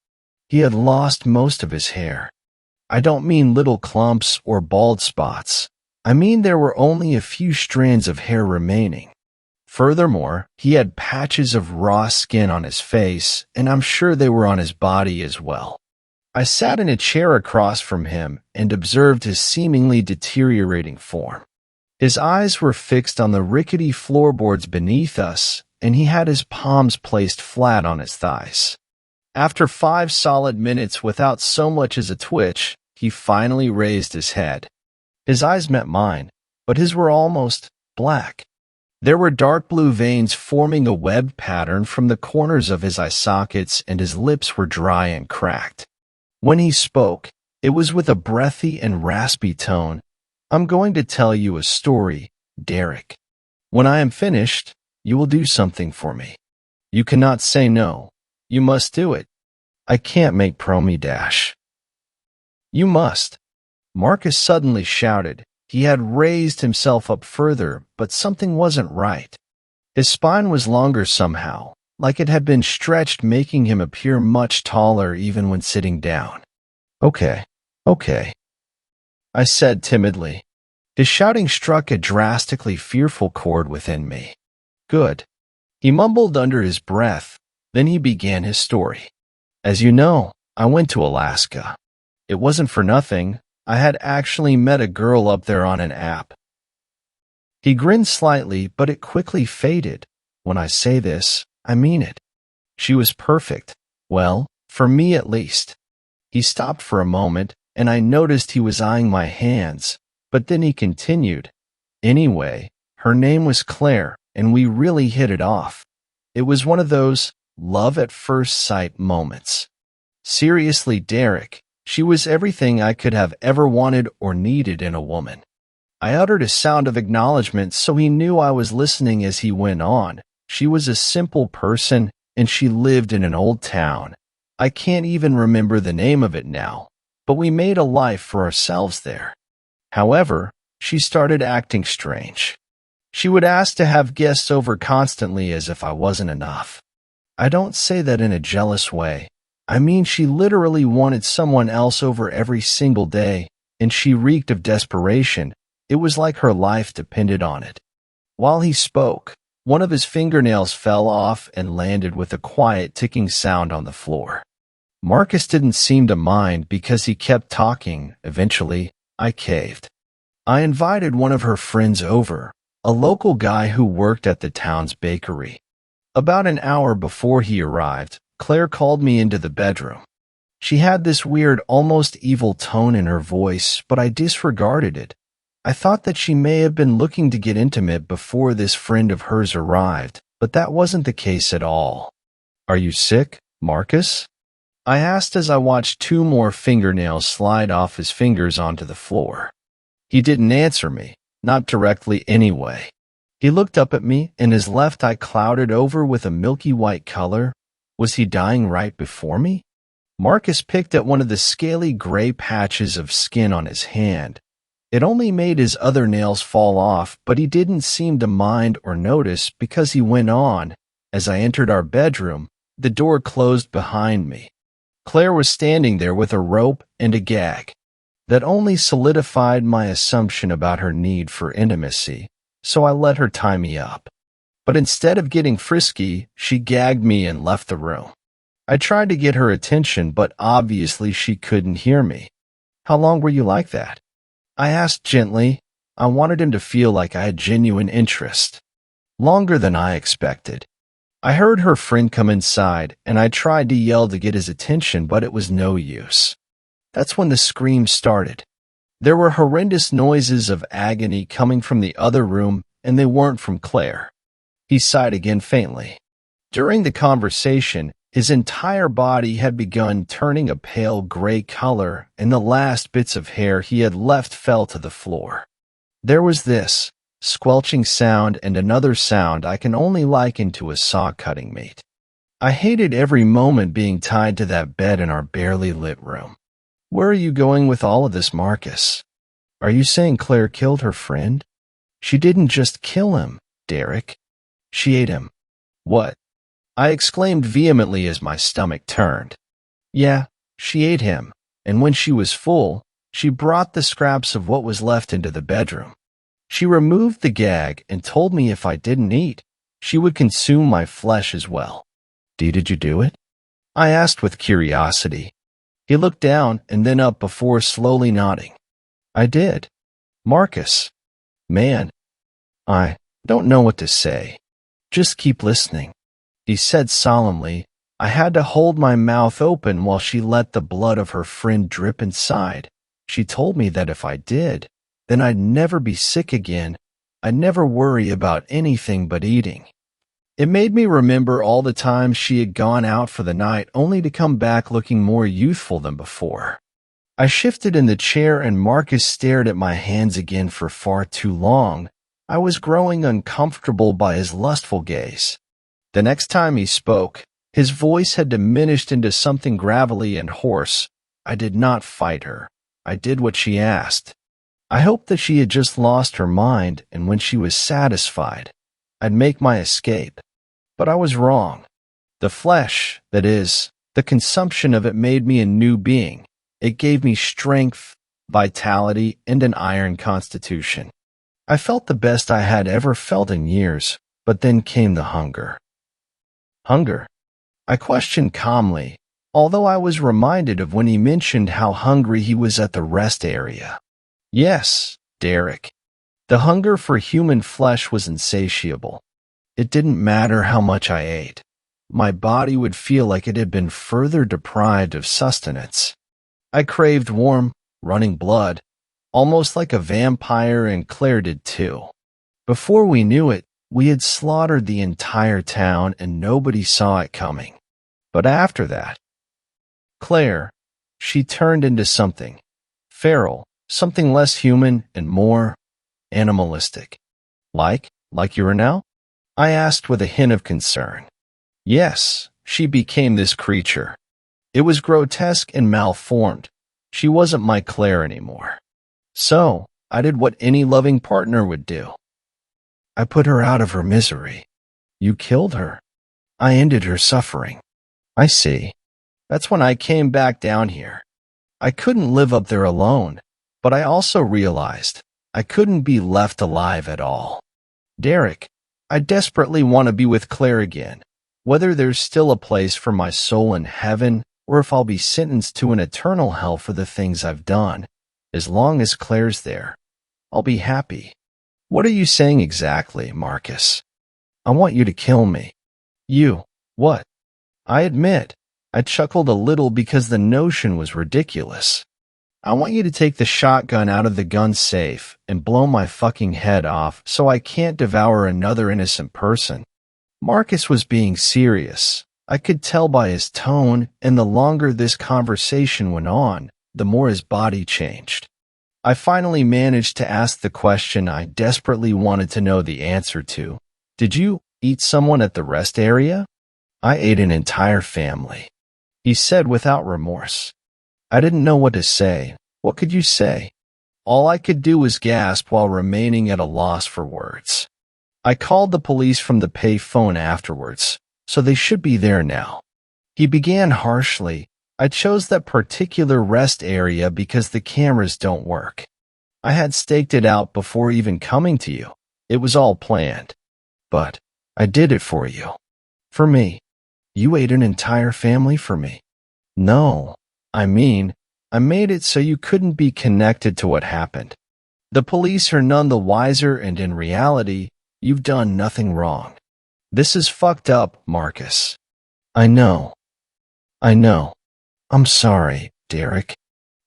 He had lost most of his hair. I don't mean little clumps or bald spots. I mean there were only a few strands of hair remaining. Furthermore, he had patches of raw skin on his face, and I'm sure they were on his body as well. I sat in a chair across from him and observed his seemingly deteriorating form. His eyes were fixed on the rickety floorboards beneath us, and he had his palms placed flat on his thighs. After 5 solid minutes without so much as a twitch, he finally raised his head. His eyes met mine, but his were almost black. There were dark blue veins forming a webbed pattern from the corners of his eye sockets, and his lips were dry and cracked. When he spoke, it was with a breathy and raspy tone. "I'm going to tell you a story, Derek. When I am finished, you will do something for me. You cannot say no. You must do it. I can't make Promi dash. You must." Marcus suddenly shouted. He had raised himself up further, but something wasn't right. His spine was longer somehow, like it had been stretched, making him appear much taller even when sitting down. Okay, I said timidly. His shouting struck a drastically fearful chord within me. Good. He mumbled under his breath, then he began his story. As you know, I went to Alaska. It wasn't for nothing. I had actually met a girl up there on an app. He grinned slightly, but it quickly faded. When I say this, I mean it. She was perfect. Well, for me at least. He stopped for a moment, and I noticed he was eyeing my hands, but then he continued. Anyway, her name was Claire, and we really hit it off. It was one of those love at first sight moments. Seriously, Derek, she was everything I could have ever wanted or needed in a woman. I uttered a sound of acknowledgement, so he knew I was listening as he went on. She was a simple person, and she lived in an old town. I can't even remember the name of it now, but we made a life for ourselves there. However, she started acting strange. She would ask to have guests over constantly as if I wasn't enough. I don't say that in a jealous way. I mean, she literally wanted someone else over every single day, and she reeked of desperation. It was like her life depended on it. While he spoke, one of his fingernails fell off and landed with a quiet ticking sound on the floor. Marcus didn't seem to mind because he kept talking. Eventually, I caved. I invited one of her friends over, a local guy who worked at the town's bakery. About an hour before he arrived, Claire called me into the bedroom. She had this weird, almost evil tone in her voice, but I disregarded it. I thought that she may have been looking to get intimate before this friend of hers arrived, but that wasn't the case at all. "Are you sick, Marcus?" I asked as I watched 2 more fingernails slide off his fingers onto the floor. He didn't answer me, not directly anyway. He looked up at me, and his left eye clouded over with a milky white color. Was he dying right before me? Marcus picked at one of the scaly gray patches of skin on his hand. It only made his other nails fall off, but he didn't seem to mind or notice because he went on. As I entered our bedroom, the door closed behind me. Claire was standing there with a rope and a gag. That only solidified my assumption about her need for intimacy, so I let her tie me up. But instead of getting frisky, she gagged me and left the room. I tried to get her attention, but obviously she couldn't hear me. "How long were you like that?" I asked gently. I wanted him to feel like I had genuine interest. "Longer than I expected." I heard her friend come inside, and I tried to yell to get his attention, but it was no use. That's when the screams started. There were horrendous noises of agony coming from the other room, and they weren't from Claire. He sighed again faintly. During the conversation, his entire body had begun turning a pale gray color, and the last bits of hair he had left fell to the floor. There was this squelching sound and another sound I can only liken to a saw cutting meat. I hated every moment being tied to that bed in our barely lit room. Where are you going with all of this, Marcus? Are you saying Claire killed her friend? She didn't just kill him, Derek. She ate him. What? I exclaimed vehemently as my stomach turned. Yeah, she ate him, and when she was full, she brought the scraps of what was left into the bedroom. She removed the gag and told me if I didn't eat, she would consume my flesh as well. Did you do it? I asked with curiosity. He looked down and then up before slowly nodding. I did. Marcus. Man, I don't know what to say. Just keep listening. He said solemnly. I had to hold my mouth open while she let the blood of her friend drip inside. She told me that if I did, then I'd never be sick again. I'd never worry about anything but eating. It made me remember all the times she had gone out for the night only to come back looking more youthful than before. I shifted in the chair and Marcus stared at my hands again for far too long. I was growing uncomfortable by his lustful gaze. The next time he spoke, his voice had diminished into something gravelly and hoarse. I did not fight her. I did what she asked. I hoped that she had just lost her mind, and when she was satisfied, I'd make my escape. But I was wrong. The flesh, that is, the consumption of it made me a new being. It gave me strength, vitality, and an iron constitution. I felt the best I had ever felt in years, but then came the hunger. Hunger? I questioned calmly, although I was reminded of when he mentioned how hungry he was at the rest area. Yes, Derek. The hunger for human flesh was insatiable. It didn't matter how much I ate. My body would feel like it had been further deprived of sustenance. I craved warm, running blood, almost like a vampire, and Claire did too. Before we knew it, we had slaughtered the entire town and nobody saw it coming. But after that, Claire, she turned into something feral, something less human and more animalistic. Like you are now? I asked with a hint of concern. Yes, she became this creature. It was grotesque and malformed. She wasn't my Claire anymore. So, I did what any loving partner would do. I put her out of her misery. You killed her. I ended her suffering. I see. That's when I came back down here. I couldn't live up there alone, but I also realized I couldn't be left alive at all. Derek, I desperately want to be with Claire again, whether there's still a place for my soul in heaven or if I'll be sentenced to an eternal hell for the things I've done. As long as Claire's there, I'll be happy. What are you saying exactly, Marcus? I want you to kill me. You, what? I admit, I chuckled a little because the notion was ridiculous. I want you to take the shotgun out of the gun safe and blow my fucking head off so I can't devour another innocent person. Marcus was being serious. I could tell by his tone, and the longer this conversation went on, the more his body changed. I finally managed to ask the question I desperately wanted to know the answer to. Did you eat someone at the rest area? I ate an entire family, he said without remorse. I didn't know what to say. What could you say? All I could do was gasp while remaining at a loss for words. I called the police from the pay phone afterwards, so they should be there now. He began harshly. I chose that particular rest area because the cameras don't work. I had staked it out before even coming to you. It was all planned. But I did it for you. For me. You ate an entire family for me. No, I mean, I made it so you couldn't be connected to what happened. The police are none the wiser, and in reality, you've done nothing wrong. This is fucked up, Marcus. I know. I'm sorry, Derek.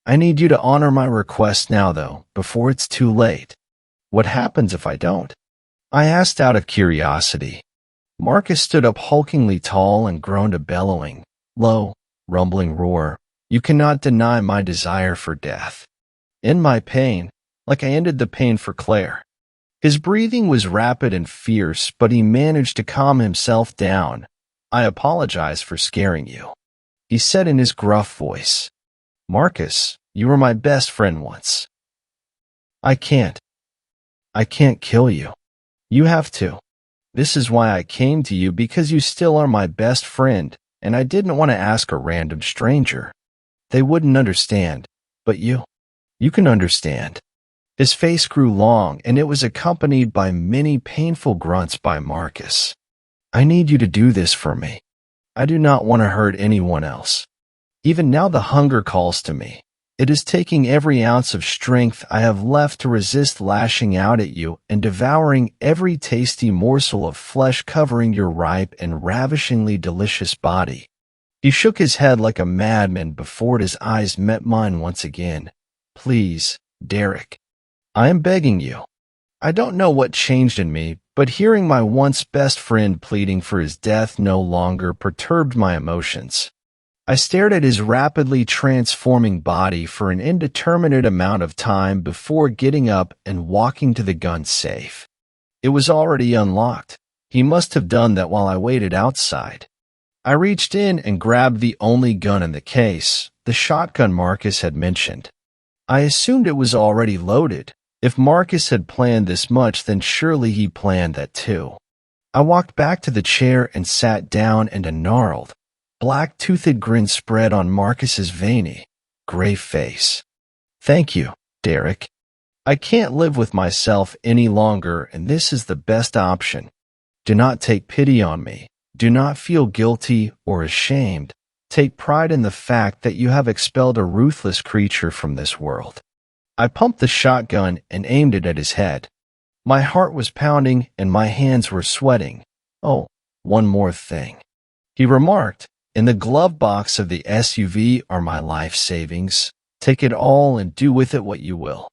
I need you to honor my request now, though, before it's too late. What happens if I don't? I asked out of curiosity. Marcus stood up hulkingly tall and groaned a bellowing, low, rumbling roar. You cannot deny my desire for death. In my pain, like I ended the pain for Claire. His breathing was rapid and fierce, but he managed to calm himself down. I apologize for scaring you, he said in his gruff voice. Marcus, you were my best friend once. I can't kill you. You have to. This is why I came to you, because you still are my best friend, and I didn't want to ask a random stranger. They wouldn't understand, but you can understand. His face grew long, and it was accompanied by many painful grunts by Marcus. I need you to do this for me. I do not want to hurt anyone else. Even now the hunger calls to me. It is taking every ounce of strength I have left to resist lashing out at you and devouring every tasty morsel of flesh covering your ripe and ravishingly delicious body. He shook his head like a madman before his eyes met mine once again. Please, Derek. I am begging you. I don't know what changed in me, but hearing my once best friend pleading for his death no longer perturbed my emotions. I stared at his rapidly transforming body for an indeterminate amount of time before getting up and walking to the gun safe. It was already unlocked. He must have done that while I waited outside. I reached in and grabbed the only gun in the case, the shotgun Marcus had mentioned. I assumed it was already loaded. If Marcus had planned this much, then surely he planned that too. I walked back to the chair and sat down, and a gnarled, black-toothed grin spread on Marcus's veiny, gray face. Thank you, Derek. I can't live with myself any longer, and this is the best option. Do not take pity on me. Do not feel guilty or ashamed. Take pride in the fact that you have expelled a ruthless creature from this world. I pumped the shotgun and aimed it at his head. My heart was pounding and my hands were sweating. Oh, one more thing, he remarked. In the glove box of the SUV are my life savings. Take it all and do with it what you will.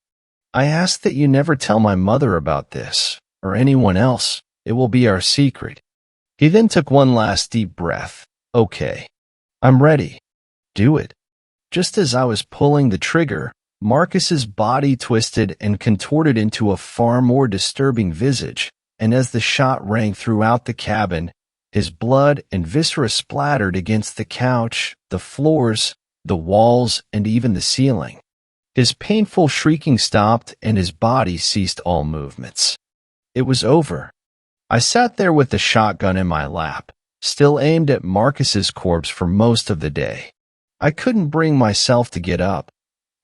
I ask that you never tell my mother about this, or anyone else. It will be our secret. He then took one last deep breath. Okay, I'm ready. Do it. Just as I was pulling the trigger, Marcus's body twisted and contorted into a far more disturbing visage, and as the shot rang throughout the cabin, his blood and viscera splattered against the couch, the floors, the walls, and even the ceiling. His painful shrieking stopped, and his body ceased all movements. It was over. I sat there with the shotgun in my lap, still aimed at Marcus's corpse for most of the day. I couldn't bring myself to get up,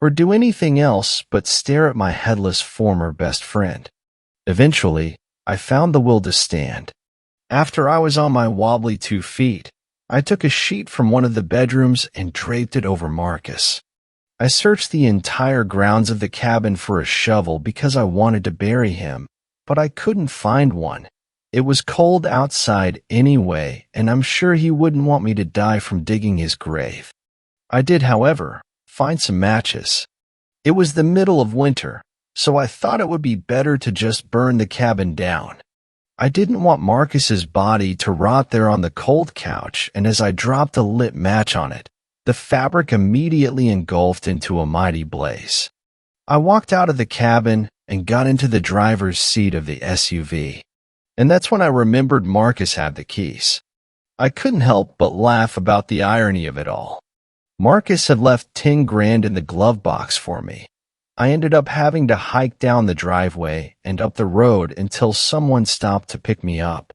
or do anything else but stare at my headless former best friend. Eventually, I found the will to stand. After I was on my wobbly 2 feet, I took a sheet from one of the bedrooms and draped it over Marcus. I searched the entire grounds of the cabin for a shovel because I wanted to bury him, but I couldn't find one. It was cold outside anyway, and I'm sure he wouldn't want me to die from digging his grave. I did, however, find some matches. It was the middle of winter, so I thought it would be better to just burn the cabin down. I didn't want Marcus's body to rot there on the cold couch, and as I dropped a lit match on it, the fabric immediately engulfed into a mighty blaze. I walked out of the cabin and got into the driver's seat of the SUV, and that's when I remembered Marcus had the keys. I couldn't help but laugh about the irony of it all. Marcus had left 10 grand in the glove box for me. I ended up having to hike down the driveway and up the road until someone stopped to pick me up.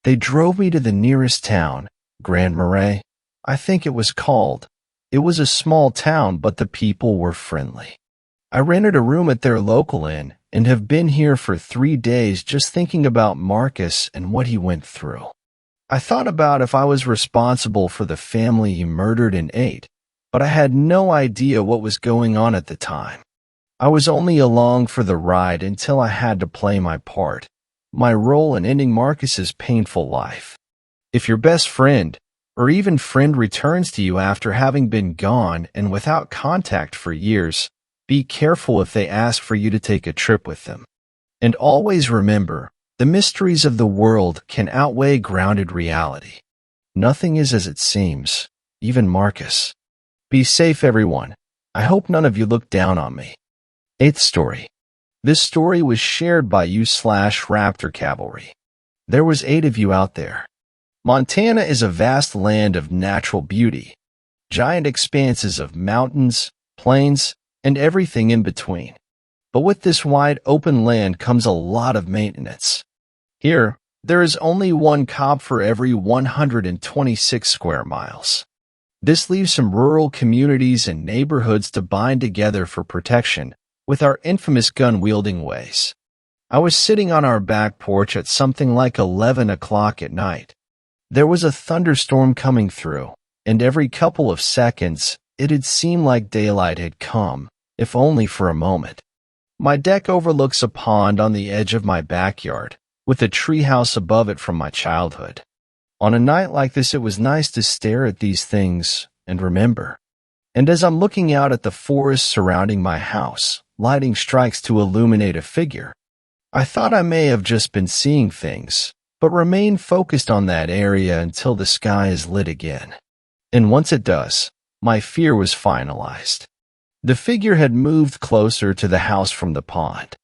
They drove me to the nearest town, Grand Marais, I think it was called. It was a small town, but the people were friendly. I rented a room at their local inn and have been here for 3 days just thinking about Marcus and what he went through. I thought about if I was responsible for the family he murdered and ate, but I had no idea what was going on at the time. I was only along for the ride until I had to play my part, my role in ending Marcus's painful life. If your best friend, or even friend returns to you after having been gone and without contact for years, be careful if they ask for you to take a trip with them. And always remember, the mysteries of the world can outweigh grounded reality. Nothing is as it seems, even Marcus. Be safe, everyone. I hope none of you look down on me. 8th story. This story was shared by you/Raptor Cavalry. There was 8 of you out there. Montana is a vast land of natural beauty, giant expanses of mountains, plains, and everything in between. But with this wide open land comes a lot of maintenance. Here, there is only one cop for every 126 square miles. This leaves some rural communities and neighborhoods to bind together for protection with our infamous gun-wielding ways. I was sitting on our back porch at something like 11 o'clock at night. There was a thunderstorm coming through, and every couple of seconds, it'd seem like daylight had come, if only for a moment. My deck overlooks a pond on the edge of my backyard, with a treehouse above it from my childhood. On a night like this, it was nice to stare at these things and remember. And as I'm looking out at the forest surrounding my house, lighting strikes to illuminate a figure, I thought I may have just been seeing things, but remain focused on that area until the sky is lit again. And once it does, my fear was finalized. The figure had moved closer to the house from the pond.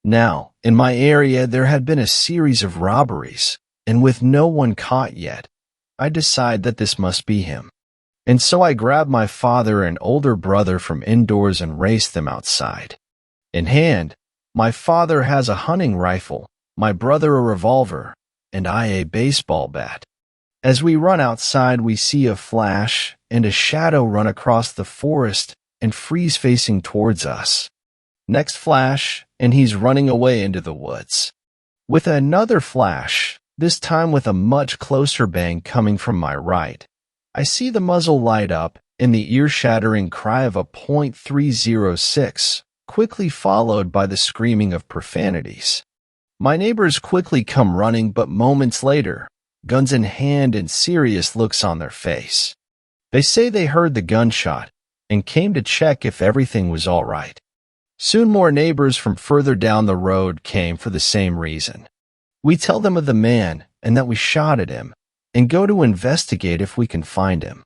Now, in my area, there had been a series of robberies, and with no one caught yet, I decided that this must be him. And so I grabbed my father and older brother from indoors and raced them outside. In hand, my father has a hunting rifle, my brother a revolver, and I a baseball bat. As we run outside, we see a flash and a shadow run across the forest and freeze facing towards us. Next flash, and he's running away into the woods. With another flash, this time with a much closer bang coming from my right, I see the muzzle light up and the ear-shattering cry of a .306, quickly followed by the screaming of profanities. My neighbors quickly come running, but moments later, guns in hand and serious looks on their face. They say they heard the gunshot and came to check if everything was all right. Soon more neighbors from further down the road came for the same reason. We tell them of the man and that we shot at him and go to investigate if we can find him.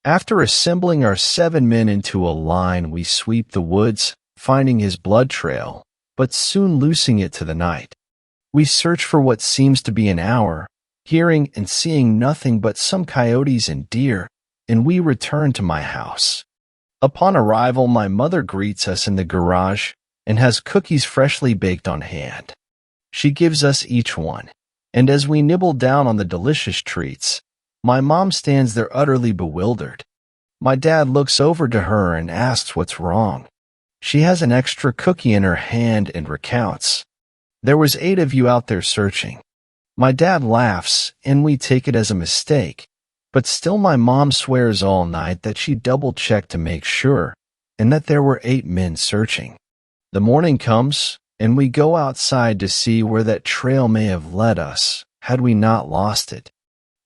After assembling our 7 men into a line, we sweep the woods, finding his blood trail, but soon losing it to the night. We search for what seems to be an hour, hearing and seeing nothing but some coyotes and deer, and we return to my house. Upon arrival, my mother greets us in the garage and has cookies freshly baked on hand. She gives us each one, and as we nibble down on the delicious treats, my mom stands there utterly bewildered. My dad looks over to her and asks what's wrong. She has an extra cookie in her hand and recounts. There was 8 of you out there searching. My dad laughs, and we take it as a mistake, but still my mom swears all night that she double-checked to make sure, and that there were 8 men searching. The morning comes, and we go outside to see where that trail may have led us, had we not lost it.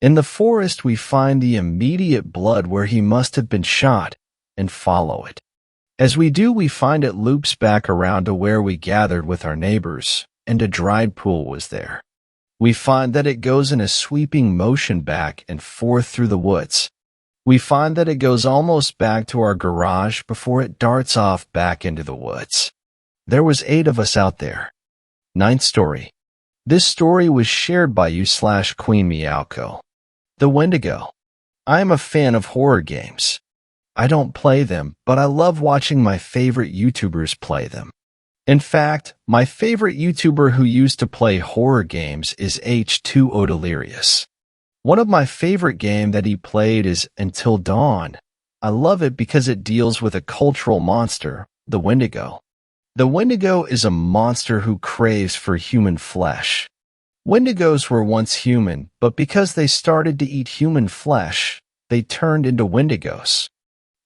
In the forest we find the immediate blood where he must have been shot, and follow it. As we do, we find it loops back around to where we gathered with our neighbors, and a dried pool was there. We find that it goes in a sweeping motion back and forth through the woods. We find that it goes almost back to our garage before it darts off back into the woods. There was 8 of us out there. 9th story. This story was shared by you/Queen Meowco. The Wendigo. I am a fan of horror games. I don't play them, but I love watching my favorite YouTubers play them. In fact, my favorite YouTuber who used to play horror games is H2O Delirious. One of my favorite games that he played is Until Dawn. I love it because it deals with a cultural monster, the Wendigo. The Wendigo is a monster who craves for human flesh. Wendigos were once human, but because they started to eat human flesh, they turned into Wendigos.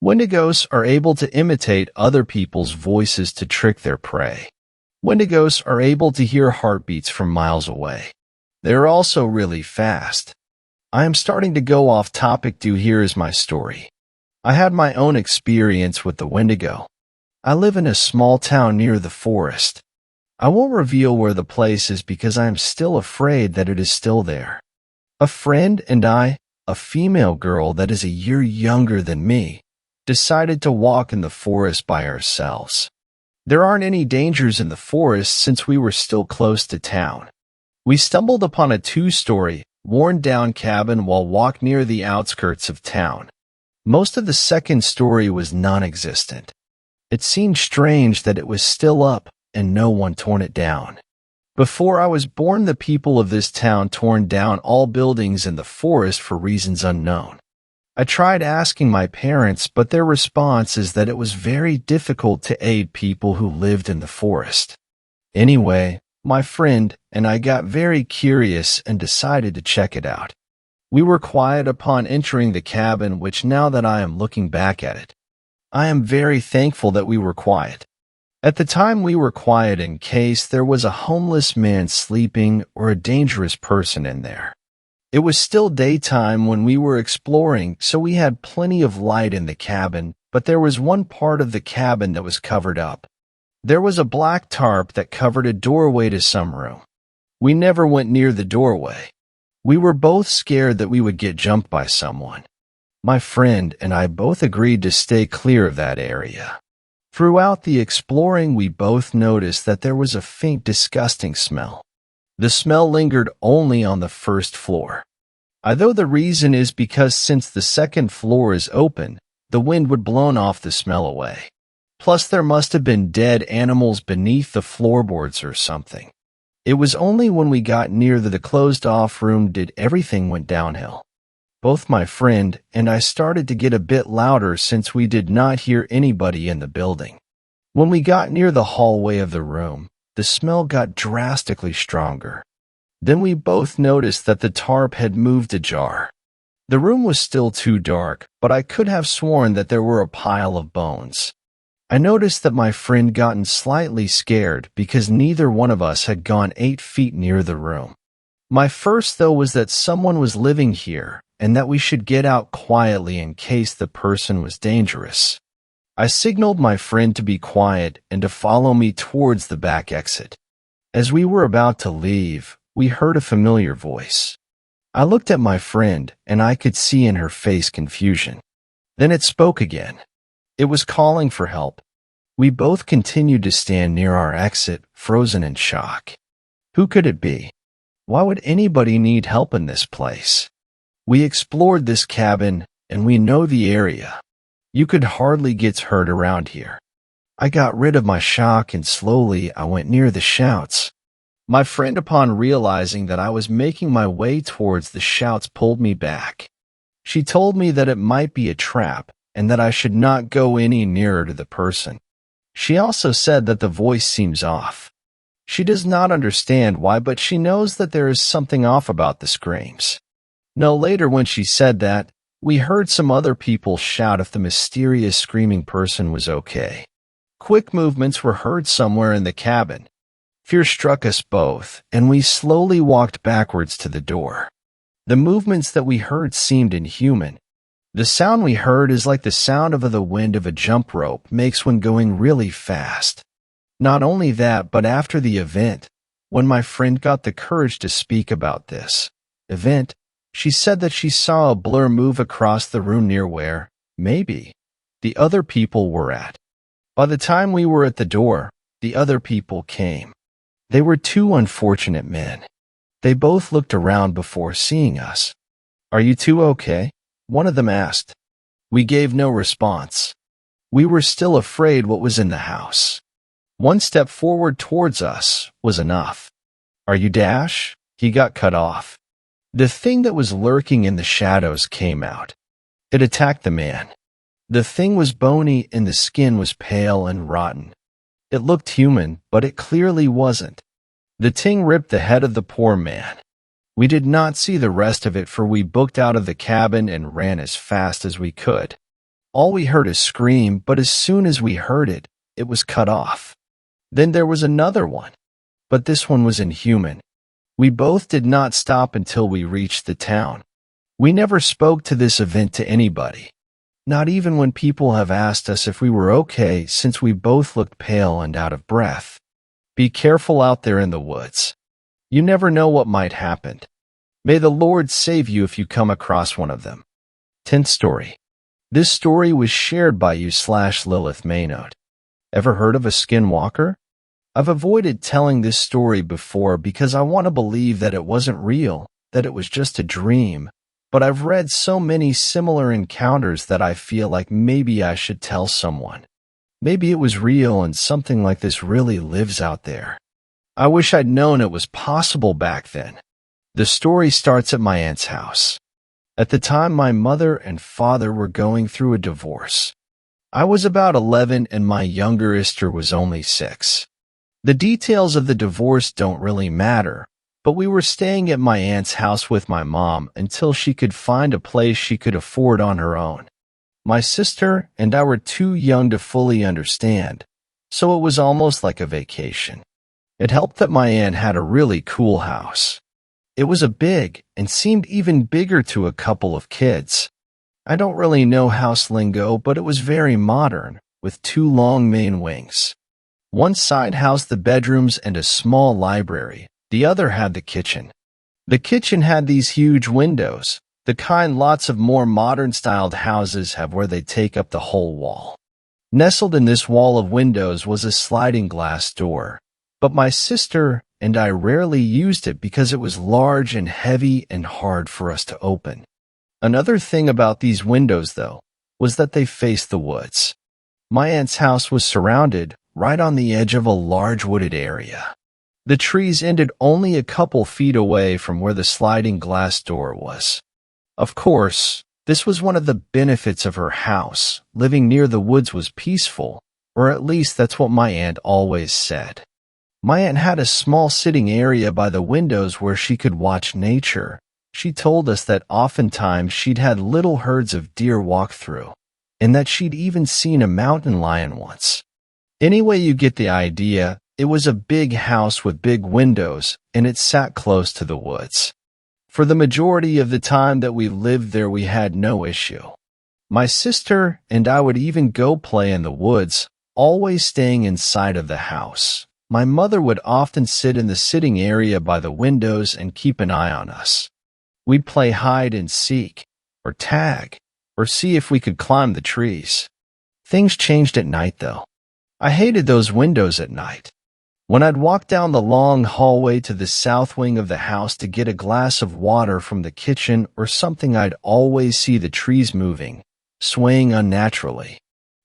Wendigos are able to imitate other people's voices to trick their prey. Wendigos are able to hear heartbeats from miles away. They are also really fast. I am starting to go off topic. Here is my story. I had my own experience with the Wendigo. I live in a small town near the forest. I won't reveal where the place is because I am still afraid that it is still there. A friend and I, a female girl that is a year younger than me, decided to walk in the forest by ourselves. There aren't any dangers in the forest since we were still close to town. We stumbled upon a 2-story, worn-down cabin while walked near the outskirts of town. Most of the second story was non-existent. It seemed strange that it was still up and no one torn it down. Before I was born, the people of this town torn down all buildings in the forest for reasons unknown. I tried asking my parents, but their response is that it was very difficult to aid people who lived in the forest. Anyway, my friend and I got very curious and decided to check it out. We were quiet upon entering the cabin, which now that I am looking back at it, I am very thankful that we were quiet. At the time we were quiet in case there was a homeless man sleeping or a dangerous person in there. It was still daytime when we were exploring, so we had plenty of light in the cabin, but there was one part of the cabin that was covered up. There was a black tarp that covered a doorway to some room. We never went near the doorway. We were both scared that we would get jumped by someone. My friend and I both agreed to stay clear of that area. Throughout the exploring, we both noticed that there was a faint, disgusting smell. The smell lingered only on the first floor. Although the reason is because since the second floor is open, the wind would blown off the smell away. Plus there must have been dead animals beneath the floorboards or something. It was only when we got near the closed-off room did everything went downhill. Both my friend and I started to get a bit louder since we did not hear anybody in the building. When we got near the hallway of the room, the smell got drastically stronger. Then we both noticed that the tarp had moved ajar. The room was still too dark, but I could have sworn that there were a pile of bones. I noticed that my friend gotten slightly scared because neither one of us had gone 8 feet near the room. My first thought was that someone was living here and that we should get out quietly in case the person was dangerous. I signaled my friend to be quiet and to follow me towards the back exit. As we were about to leave, we heard a familiar voice. I looked at my friend and I could see in her face confusion. Then it spoke again. It was calling for help. We both continued to stand near our exit, frozen in shock. Who could it be? Why would anybody need help in this place? We explored this cabin and we know the area. You could hardly get hurt around here. I got rid of my shock and slowly I went near the shouts. My friend, upon realizing that I was making my way towards the shouts, pulled me back. She told me that it might be a trap and that I should not go any nearer to the person. She also said that the voice seems off. She does not understand why, but she knows that there is something off about the screams. No later, when she said that, we heard some other people shout if the mysterious screaming person was okay. Quick movements were heard somewhere in the cabin. Fear struck us both, and we slowly walked backwards to the door. The movements that we heard seemed inhuman. The sound we heard is like the sound of the wind of a jump rope makes when going really fast. Not only that, but after the event, when my friend got the courage to speak about this event, she said that she saw a blur move across the room near where, maybe, the other people were at. By the time we were at the door, the other people came. They were 2 unfortunate men. They both looked around before seeing us. "Are you two okay?" one of them asked. We gave no response. We were still afraid what was in the house. One step forward towards us was enough. "Are you Dash?" He got cut off. The thing that was lurking in the shadows came out. It attacked the man. The thing was bony and the skin was pale and rotten. It looked human, but it clearly wasn't. The thing ripped the head of the poor man. We did not see the rest of it, for we booked out of the cabin and ran as fast as we could. All we heard is scream, but as soon as we heard it, it was cut off. Then there was another one, but this one was inhuman. We both did not stop until we reached the town. We never spoke to this event to anybody, not even when people have asked us if we were okay, since we both looked pale and out of breath. Be careful out there in the woods. You never know what might happen. May the Lord save you if you come across one of them. 10th story. This story was shared by you/Lilith Maynard. Ever heard of a skinwalker? I've avoided telling this story before because I want to believe that it wasn't real, that it was just a dream, but I've read so many similar encounters that I feel like maybe I should tell someone. Maybe it was real and something like this really lives out there. I wish I'd known it was possible back then. The story starts at my aunt's house. At the time, my mother and father were going through a divorce. I was about 11 and my younger sister was only 6. The details of the divorce don't really matter, but we were staying at my aunt's house with my mom until she could find a place she could afford on her own. My sister and I were too young to fully understand, so it was almost like a vacation. It helped that my aunt had a really cool house. It was a big and seemed even bigger to a couple of kids. I don't really know house lingo, but it was very modern, with 2 long main wings. One side housed the bedrooms and a small library. The other had the kitchen. The kitchen had these huge windows, the kind lots of more modern-styled houses have where they take up the whole wall. Nestled in this wall of windows was a sliding glass door, but my sister and I rarely used it because it was large and heavy and hard for us to open. Another thing about these windows, though, was that they faced the woods. My aunt's house was surrounded right on the edge of a large wooded area. The trees ended only a couple feet away from where the sliding glass door was. Of course, this was one of the benefits of her house. Living near the woods was peaceful, or at least that's what my aunt always said. My aunt had a small sitting area by the windows where she could watch nature. She told us that oftentimes she'd had little herds of deer walk through, and that she'd even seen a mountain lion once. Anyway, you get the idea. It was a big house with big windows, and it sat close to the woods. For the majority of the time that we lived there, we had no issue. My sister and I would even go play in the woods, always staying inside of the house. My mother would often sit in the sitting area by the windows and keep an eye on us. We'd play hide and seek, or tag, or see if we could climb the trees. Things changed at night, though. I hated those windows at night. When I'd walk down the long hallway to the south wing of the house to get a glass of water from the kitchen or something, I'd always see the trees moving, swaying unnaturally.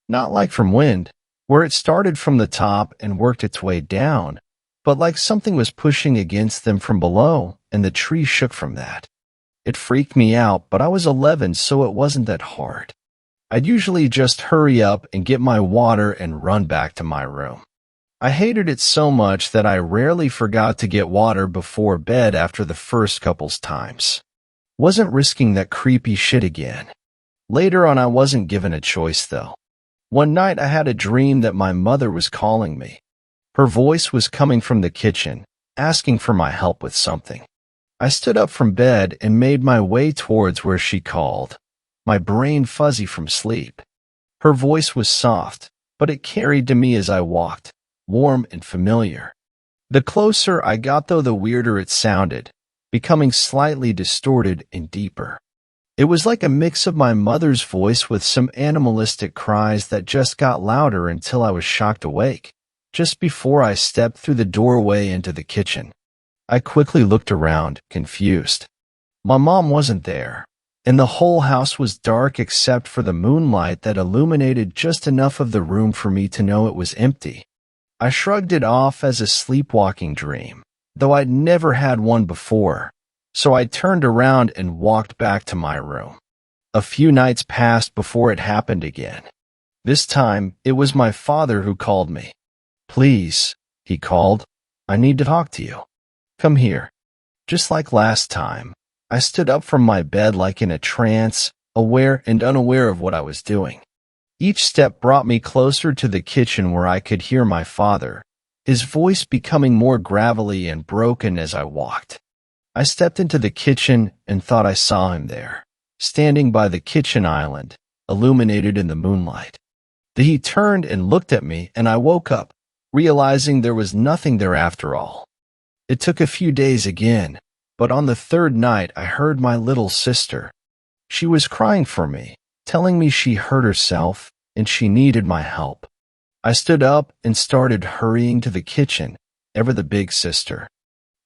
Not like from wind, where it started from the top and worked its way down, but like something was pushing against them from below, and the tree shook from that. It freaked me out, but I was 11, so it wasn't that hard. I'd usually just hurry up and get my water and run back to my room. I hated it so much that I rarely forgot to get water before bed after the first couple's times. Wasn't risking that creepy shit again. Later on, I wasn't given a choice, though. One night, I had a dream that my mother was calling me. Her voice was coming from the kitchen, asking for my help with something. I stood up from bed and made my way towards where she called, my brain fuzzy from sleep. Her voice was soft, but it carried to me as I walked, warm and familiar. The closer I got, though, the weirder it sounded, becoming slightly distorted and deeper. It was like a mix of my mother's voice with some animalistic cries that just got louder until I was shocked awake, just before I stepped through the doorway into the kitchen. I quickly looked around, confused. My mom wasn't there, and the whole house was dark except for the moonlight that illuminated just enough of the room for me to know it was empty. I shrugged it off as a sleepwalking dream, though I'd never had one before, so I turned around and walked back to my room. A few nights passed before it happened again. This time, it was my father who called me. "Please," he called, "I need to talk to you. Come here." Just like last time, I stood up from my bed like in a trance, aware and unaware of what I was doing. Each step brought me closer to the kitchen where I could hear my father, his voice becoming more gravelly and broken as I walked. I stepped into the kitchen and thought I saw him there, standing by the kitchen island, illuminated in the moonlight. He turned and looked at me, and I woke up, realizing there was nothing there after all. It took a few days again, but on the third night I heard my little sister. She was crying for me, telling me she hurt herself and she needed my help. I stood up and started hurrying to the kitchen, ever the big sister.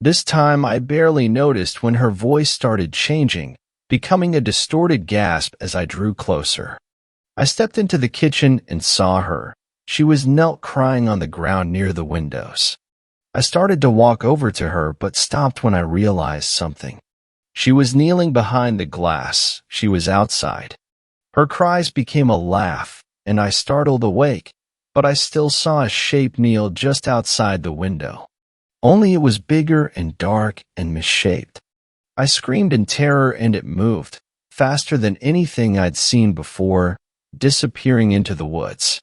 This time I barely noticed when her voice started changing, becoming a distorted gasp as I drew closer. I stepped into the kitchen and saw her. She was knelt crying on the ground near the windows. I started to walk over to her but stopped when I realized something. She was kneeling behind the glass. She was outside. Her cries became a laugh, and I startled awake, but I still saw a shape kneel just outside the window. Only it was bigger and dark and misshaped. I screamed in terror and it moved, faster than anything I'd seen before, disappearing into the woods.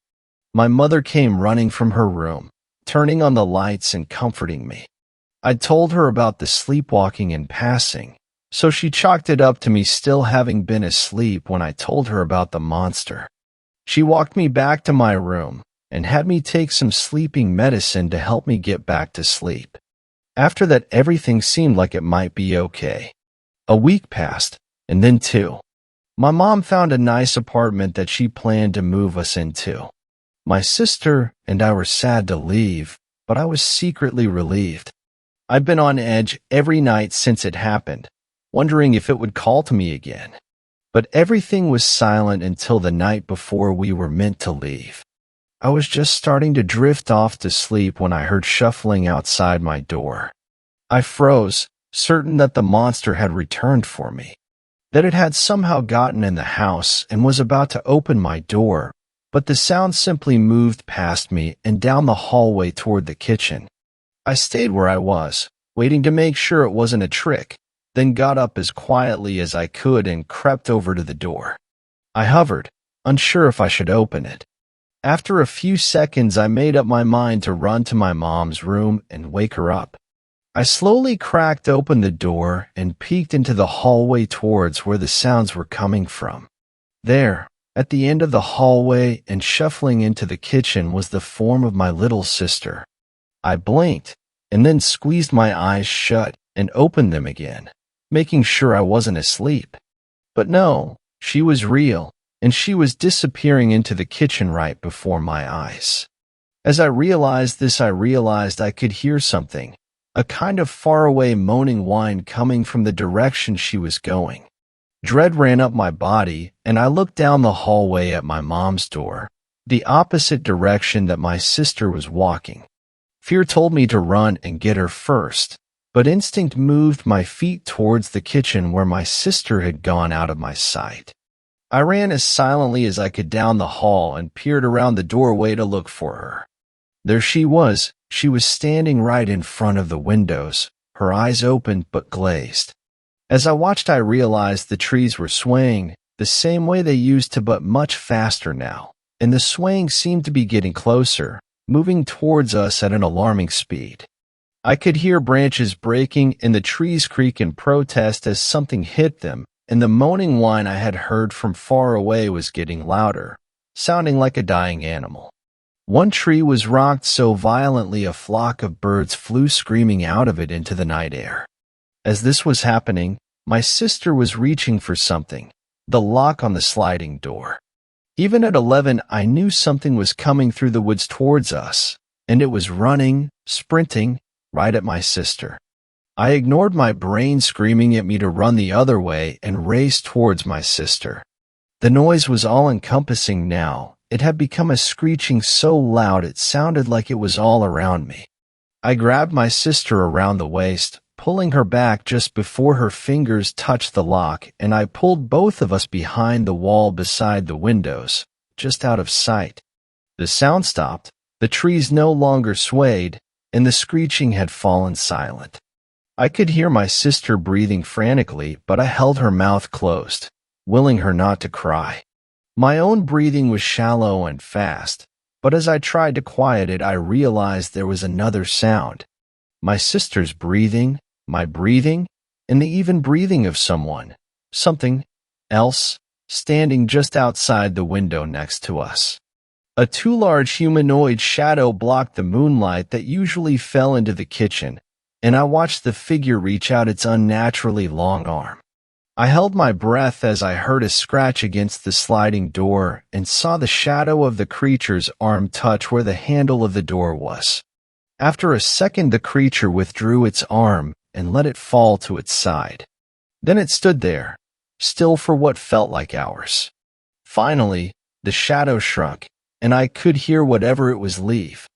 My mother came running from her room, turning on the lights and comforting me. I'd told her about the sleepwalking in passing, so she chalked it up to me still having been asleep when I told her about the monster. She walked me back to my room and had me take some sleeping medicine to help me get back to sleep. After that, everything seemed like it might be okay. A week passed, and then two. My mom found a nice apartment that she planned to move us into. My sister and I were sad to leave, but I was secretly relieved. I've been on edge every night since it happened, wondering if it would call to me again. But everything was silent until the night before we were meant to leave. I was just starting to drift off to sleep when I heard shuffling outside my door. I froze, certain that the monster had returned for me, that it had somehow gotten in the house and was about to open my door, but the sound simply moved past me and down the hallway toward the kitchen. I stayed where I was, waiting to make sure it wasn't a trick, then got up as quietly as I could and crept over to the door. I hovered, unsure if I should open it. After a few seconds, I made up my mind to run to my mom's room and wake her up. I slowly cracked open the door and peeked into the hallway towards where the sounds were coming from. There, at the end of the hallway and shuffling into the kitchen, was the form of my little sister. I blinked and then squeezed my eyes shut and opened them again, making sure I wasn't asleep. But no, she was real, and she was disappearing into the kitchen right before my eyes. As I realized this, I realized I could hear something, a kind of faraway moaning whine coming from the direction she was going. Dread ran up my body, and I looked down the hallway at my mom's door, the opposite direction that my sister was walking. Fear told me to run and get her first, but instinct moved my feet towards the kitchen where my sister had gone out of my sight. I ran as silently as I could down the hall and peered around the doorway to look for her. There she was. She was standing right in front of the windows, her eyes open but glazed. As I watched, I realized the trees were swaying the same way they used to, but much faster now, and the swaying seemed to be getting closer, moving towards us at an alarming speed. I could hear branches breaking and the trees creak in protest as something hit them, and the moaning whine I had heard from far away was getting louder, sounding like a dying animal. One tree was rocked so violently a flock of birds flew screaming out of it into the night air. As this was happening, my sister was reaching for something, the lock on the sliding door. Even at 11, I knew something was coming through the woods towards us, and it was running, sprinting, right at my sister. I ignored my brain screaming at me to run the other way and raced towards my sister. The noise was all-encompassing now. It had become a screeching so loud it sounded like it was all around me. I grabbed my sister around the waist, pulling her back just before her fingers touched the lock, and I pulled both of us behind the wall beside the windows, just out of sight. The sound stopped, the trees no longer swayed, and the screeching had fallen silent. I could hear my sister breathing frantically, but I held her mouth closed, willing her not to cry. My own breathing was shallow and fast, but as I tried to quiet it, I realized there was another sound. My sister's breathing, my breathing, and the even breathing of something else, standing just outside the window next to us. A too large humanoid shadow blocked the moonlight that usually fell into the kitchen, and I watched the figure reach out its unnaturally long arm. I held my breath as I heard a scratch against the sliding door and saw the shadow of the creature's arm touch where the handle of the door was. After a second, the creature withdrew its arm and let it fall to its side. Then it stood there, still for what felt like hours. Finally, the shadow shrunk, and I could hear whatever it was leave.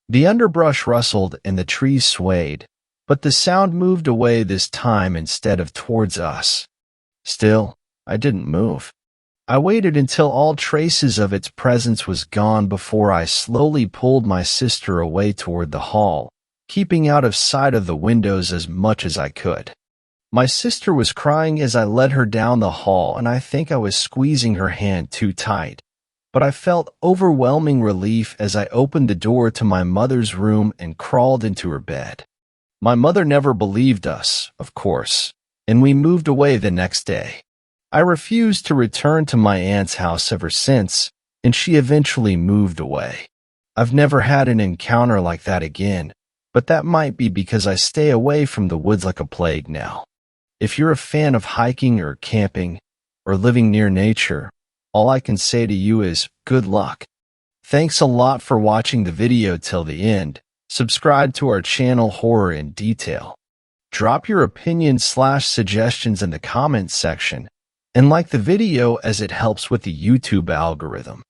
The underbrush rustled and the trees swayed, but the sound moved away this time instead of towards us. Still, I didn't move. I waited until all traces of its presence was gone before I slowly pulled my sister away toward the hall, keeping out of sight of the windows as much as I could. My sister was crying as I led her down the hall, and I think I was squeezing her hand too tight, but I felt overwhelming relief as I opened the door to my mother's room and crawled into her bed. My mother never believed us, of course, and we moved away the next day. I refused to return to my aunt's house ever since, and she eventually moved away. I've never had an encounter like that again, but that might be because I stay away from the woods like a plague now. If you're a fan of hiking or camping or living near nature, all I can say to you is good luck. Thanks a lot for watching the video till the end. Subscribe to our channel Horror in Detail. Drop your opinions/suggestions in the comments section, and like the video as it helps with the YouTube algorithm.